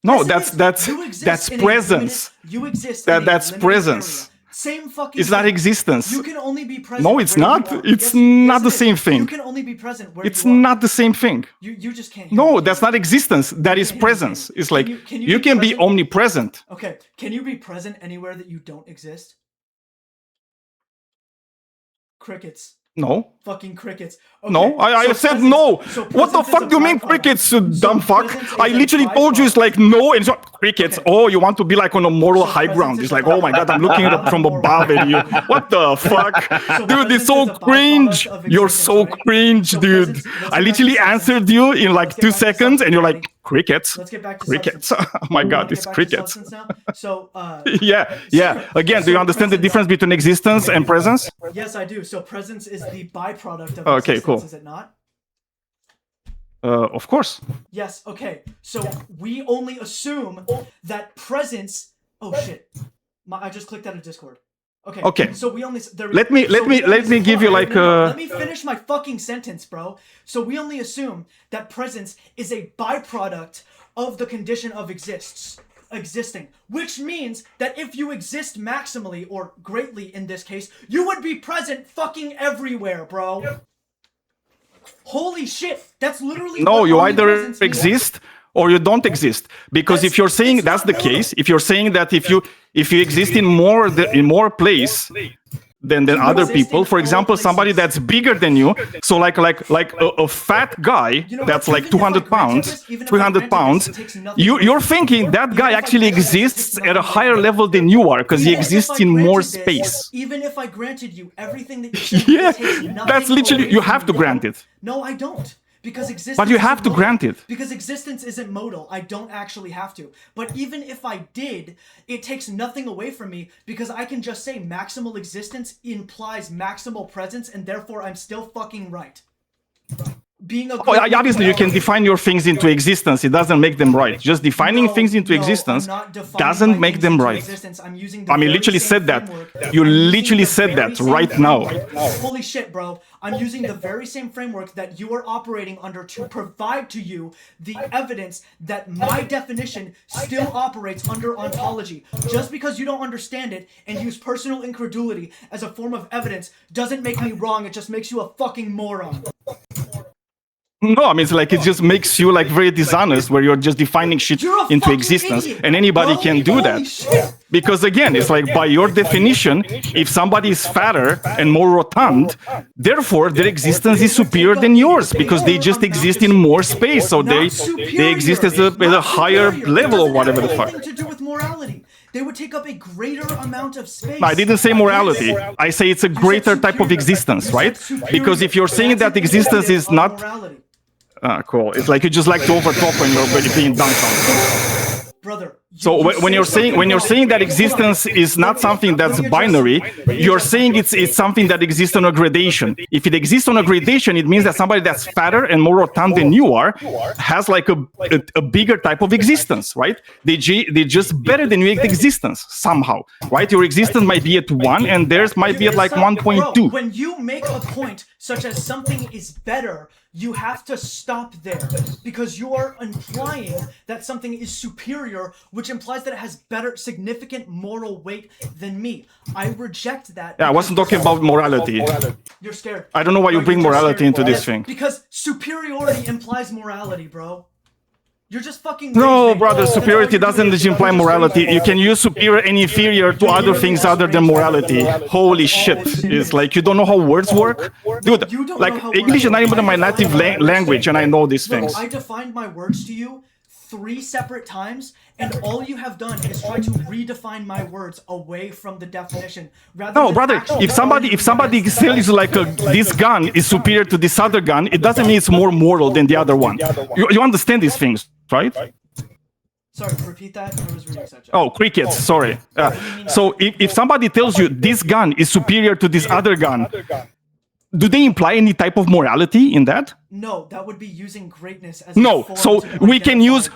No, Yes, that's you exist that's in a presence. limited- you exist That- in a that's limited presence. area. Same fucking It's not thing. existence. You can only be present. No, it's where you not. are. It's Yes, not it the is. same thing. You can only be present where It's you are. not the same thing. You just can't. Hear No, me. that's not existence. That is presence. It's like Can you be can be present? omnipresent. Okay, can you be present anywhere that you don't exist? Crickets. No. Fucking crickets. Okay, No, I so said presence- no. so What the presence is fuck a do you mean byproduct. crickets, you dumb fuck? presence is I a literally told you it's byproduct. like no, and so crickets. Okay. Oh, you want to be like on a moral So high ground. presence It's is like, a oh my god, I'm looking at it from above at you. What the fuck? So Dude, presence it's so is a byproduct cringe. of You're existence, so right? cringe, So dude. presence- let's I get literally back to answered substance. you in like Let's get 2 back to seconds, and you're like, substance. crickets. Let's get back to Crickets. substance. Oh my You god, wanna it's get back to crickets. substance now? So, Yeah. Again, do you so understand the presence- difference between existence and presence? Yes, I do. So presence is the byproduct of Okay, existence, cool. is it not? Of course. Yes, okay. So we only assume that presence. Oh shit! I just clicked out of Discord. Okay. Okay. So we only. Let me give you like Let me finish my fucking sentence, bro. So we only assume that presence is a byproduct of the condition of exists. existing, which means that if you exist maximally or greatly in this case, you would be present fucking everywhere, bro. Holy shit, that's literally No, what you either omnipresence means. exist or you don't exist. Because if you're saying that's the case, if you're saying that if you exist in more place than other people, for example, somebody that's bigger than you, so like a fat guy that's like 200 pounds, 300 pounds, you're thinking that guy actually exists at a higher level than you are because he exists in more space. Even if I granted you everything that you said, Yeah, it takes nothing that's literally, away you from have to grant it. No, I don't. Because existence But you have isn't to modal. grant it. Because existence isn't modal. I don't actually have to. But even if I did, it takes nothing away from me because I can just say maximal existence implies maximal presence and therefore I'm still fucking right. Being a Obviously, you can define your things into existence. It doesn't make them right. Just defining things into existence doesn't make them right. I mean, literally said that. You literally said that right now. Holy shit, bro. I'm using the very same framework that you are operating under to provide to you the evidence that my definition still operates under ontology. Just because you don't understand it and use personal incredulity as a form of evidence doesn't make me wrong. It just makes you a fucking moron. No, I mean, it's like it just makes you like very dishonest where you're just defining shit into existence and anybody can do that. Because again, it's like by your definition, if somebody is fatter and more rotund, therefore their existence is superior than yours because they just exist in more space. So they exist at a higher level or whatever the fuck. To do with morality. They would take up a greater amount of space. I didn't say morality. I say it's a greater type of existence, right? Because if you're saying that existence is not... cool. It's like you just like to overtalk when you're already being dunked on. Brother. So when you're saying that existence is not something that's binary, you're saying it's something that exists on a gradation. If it exists on a gradation, it means that somebody that's fatter and more rotund than you are has like a bigger type of existence, right? They're just better than you at existence somehow, right? Your existence might be at 1 and theirs might be at like 1.2. When you make a point such as something is better, you have to stop there because you are implying that something is superior, which implies that it has better, significant moral weight than me. I reject that. Yeah, I wasn't talking about morality. You're scared. I don't know why you bring morality into this thing. Because superiority implies morality, bro. You're just fucking... No, brother, superiority doesn't imply morality. You can use superior and inferior to other things other than morality. Holy shit. It's like you don't know how words work? Dude, like English is not even my native language and I know these things. I defined my words to you 3 separate times and all you have done is try to redefine my words away from the definition. No, brother, if somebody says like this gun is superior to this other gun, it doesn't mean it's more moral than the other one. You understand these things, right? Sorry, repeat that. I was reading such. Oh, crickets, sorry. So if somebody tells you this gun is superior to this other gun, do they imply any type of morality in that? No, that would be using greatness as no. So we can use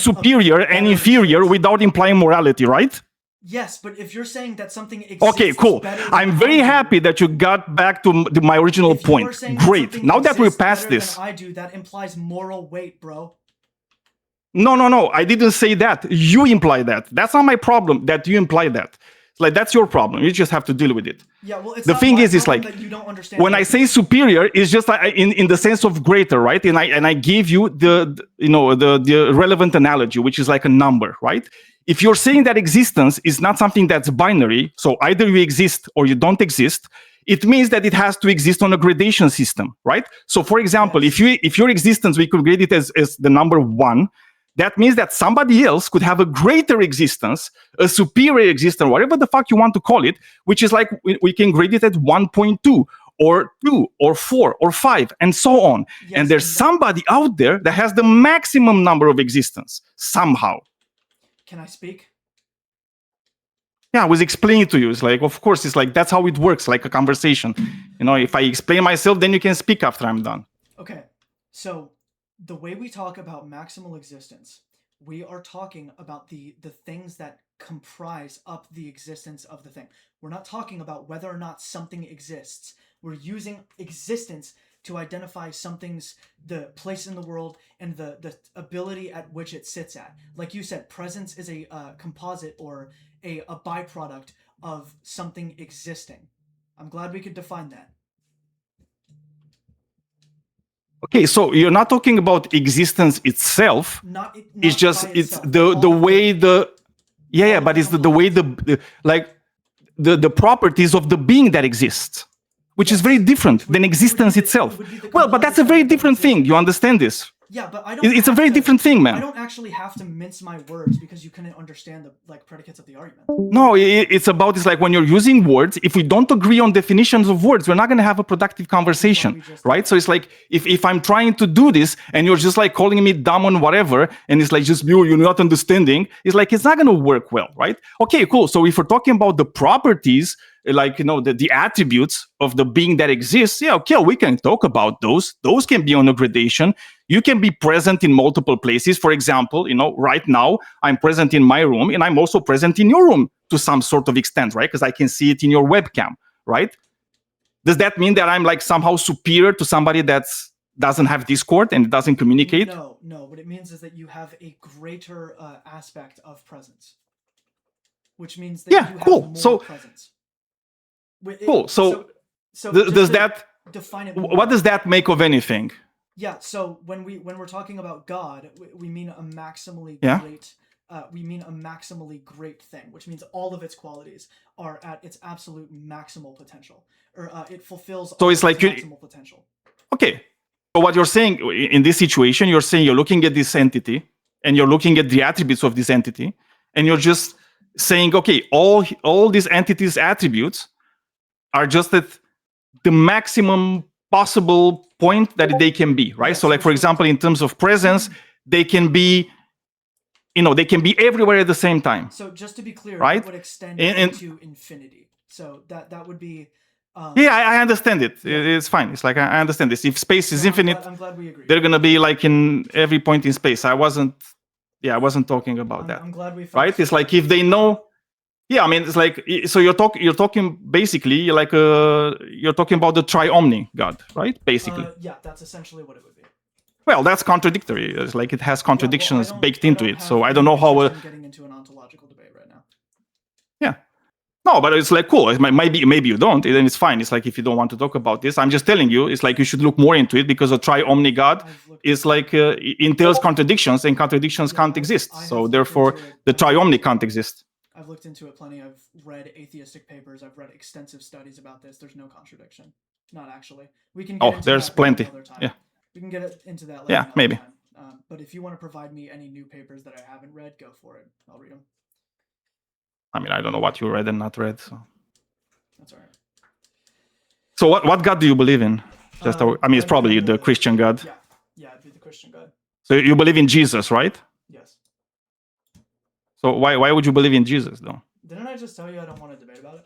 superior and inferior without implying morality, right? Yes, but if you're saying that something exists, okay, cool. I'm very happy that you got back to my original point. Great. Now that we're past this, I do that implies moral weight, bro. No. I didn't say that. You imply that. That's not my problem. That you imply that. Like that's your problem. You just have to deal with it. Yeah, well, it's the thing is like you don't understand when I say superior, it's just like in the sense of greater, right? And I give you the relevant analogy, which is like a number, right? If you're saying that existence is not something that's binary, so either you exist or you don't exist, it means that it has to exist on a gradation system, right? So, for example, if your existence we could grade it as the number 1. That means that somebody else could have a greater existence, a superior existence, whatever the fuck you want to call it, which is like we can grade it at 1.2 or 2 or 4 or 5 and so on. Yes, and there's somebody out there that has the maximum number of existence somehow. Can I speak? Yeah, I was explaining to you. It's like, of course, it's like that's how it works, like a conversation. If I explain myself, then you can speak after I'm done. Okay, so the way we talk about maximal existence, we are talking about the things that comprise up the existence of the thing. We're not talking about whether or not something exists. We're using existence to identify something's the place in the world and the ability at which it sits at. Like you said, presence is a composite or a byproduct of something existing. I'm glad we could define that. Okay, so you're not talking about existence itself. It's just it's the way the but it's the way the properties of the being that exists, which is very different than existence itself. Well, but that's a very different thing. You understand this? Yeah, but I don't. It's a very different thing, man. I don't actually have to mince my words because you couldn't understand the predicates of the argument. No, it's about it's like when you're using words. If we don't agree on definitions of words, we're not going to have a productive conversation, right? So it's like if I'm trying to do this and you're just like calling me dumb and whatever, and it's like just you're not understanding. It's like it's not going to work well, right? Okay, cool. So if we're talking about the properties, like the attributes of the being that exists, yeah, okay, we can talk about those. Those can be on a gradation. You can be present in multiple places. For example, right now I'm present in my room and I'm also present in your room to some sort of extent, right? Because I can see it in your webcam, right? Does that mean that I'm like somehow superior to somebody that doesn't have Discord and doesn't communicate? No. What it means is that you have a greater aspect of presence, which means that you have more presence. Cool. So does that define it? What does that make of anything? Yeah. So when we're talking about God, we mean a maximally great. We mean a maximally great thing, which means all of its qualities are at its absolute maximal potential, or it fulfills all its maximal potential. Okay. So what you're saying in this situation, you're saying you're looking at this entity and you're looking at the attributes of this entity, and you're just saying, okay, all these entities' attributes are just at the maximum possible point that they can be, right? So like, for example, in terms of presence, they can be, they can be everywhere at the same time. So just to be clear, right? It would extend into infinity. So that would be... I understand it. It's fine. It's like, I understand this. If space is infinite, I'm glad we agree. They're going to be like in every point in space. I wasn't talking about that. I'm glad we... Right? It's like if they know... Yeah, I mean, it's like, so you're talking basically like you're talking about the tri-omni God, right? Basically. Yeah, that's essentially what it would be. Well, that's contradictory. It's like it has contradictions baked into it. So I don't know how. I'm getting into an ontological debate right now. Yeah. No, but it's like cool. Maybe you don't. Then it's fine. It's like if you don't want to talk about this, I'm just telling you. It's like you should look more into it because a tri-omni God is like entails contradictions, and contradictions can't exist. So therefore, the tri-omni can't exist. I've looked into it plenty. I've read atheistic papers. I've read extensive studies about this. There's no contradiction. Not actually. We can. Get into there's that plenty. Another time. Yeah. We can get into that. Yeah, maybe. Time. But if you want to provide me any new papers that I haven't read, go for it. I'll read them. I mean, I don't know what you read and not read. So. That's all right. So what God do you believe in? I mean, it's probably the Christian God. Yeah, it'd be the Christian God. So you believe in Jesus, right? Yes. So why would you believe in Jesus, though? Didn't I just tell you I don't want to debate about it?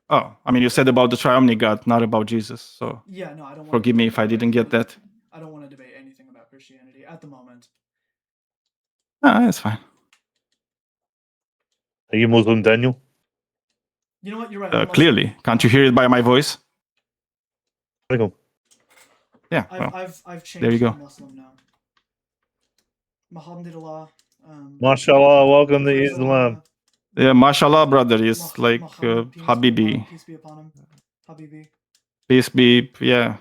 Oh, I mean, you said about the tri-omni God, not about Jesus. So yeah, no, I don't. Forgive me if I didn't get that. I don't want to debate anything about Christianity at the moment. That's fine. Are you Muslim, Daniel? You know what? You're right. Clearly, can't you hear it by my voice? Yeah. I've changed. There you go. To Muslim now. Alhamdulillah. MashaAllah, welcome to Islam. Yeah, mashallah, brother. It's like Habibi. Peace be upon him. Habibi. Peace be, yeah.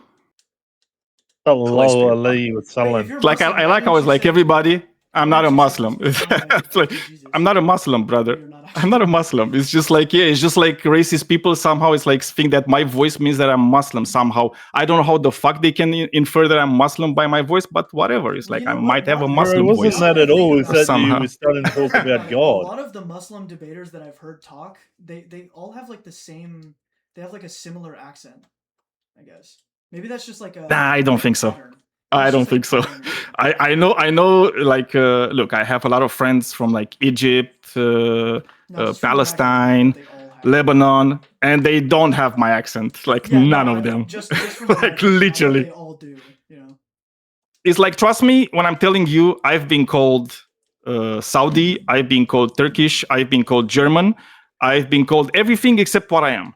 Sallallahu alayhi wa sallam. Like I like how it's like everybody. I'm not a Muslim. It's like I'm not a Muslim, brother. I'm not a Muslim. It's just like it's just like racist people somehow. It's like think that my voice means that I'm Muslim somehow. I don't know how the fuck they can infer that I'm Muslim by my voice, but whatever. It's like I might have a Muslim voice. It wasn't that at all. It's that somehow. you were starting to talk about God. A lot of the Muslim debaters that I've heard talk, they all have like the same. They have like a similar accent. I guess maybe that's just like a. Nah, I don't think so. I don't think so. I know. Like, look, I have a lot of friends from like Egypt, Palestine, Lebanon, and they don't have my accent. Like none of them. Just like literally. They all do. You know. It's like trust me when I'm telling you, I've been called Saudi, I've been called Turkish, I've been called German, I've been called everything except what I am.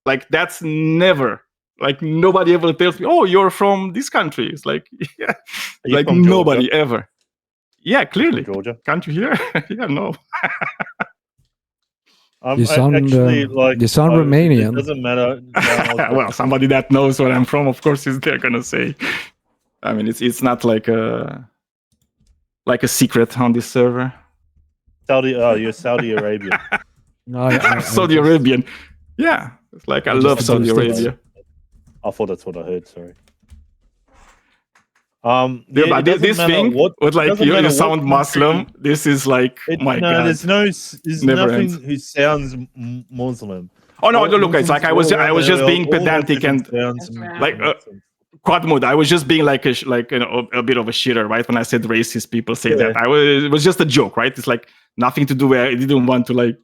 Like that's never Like nobody ever tells me, "Oh, you're from this country." It's like, yeah, Are you like from nobody Georgia? ever. Yeah, clearly. Georgia. Can't you hear? Yeah, no. You sound actually like you sound It Romanian. doesn't matter. Well, somebody that knows where I'm from, of course, is they're gonna say. I mean, it's not like a secret on this server. You're Saudi Arabian. No, Saudi Arabian. Yeah, it's like I love Saudi Arabia. I thought that's what I heard. Sorry. Yeah, but this thing with like you sound Muslim. This is like my God. There's nothing ends. who sounds Muslim. Oh no, look, it's like I was just being pedantic and like Quadmud. I was just being like a bit of a shitter, right? When I said racist people say that, it was just a joke, right? It's like nothing to do with. I didn't want to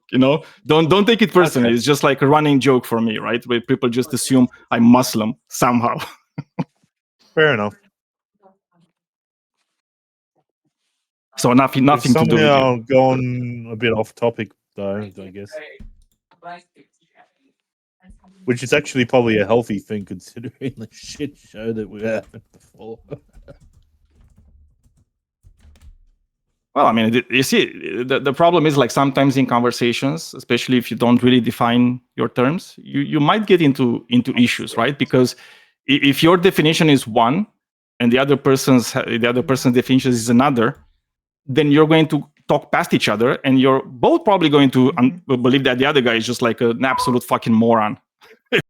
don't take it personally. Okay. It's just like a running joke for me, right? Where people just assume I'm Muslim somehow. Fair enough. So nothing to do with it. Somehow gone a bit off topic though, I guess. Which is actually probably a healthy thing considering the shit show that we've had before. Well, I mean, you see, the problem is like sometimes in conversations, especially if you don't really define your terms, you might get into issues, right? Because if your definition is one and the other person's definition is another, then you're going to talk past each other, and you're both probably going to believe that the other guy is just like an absolute fucking moron.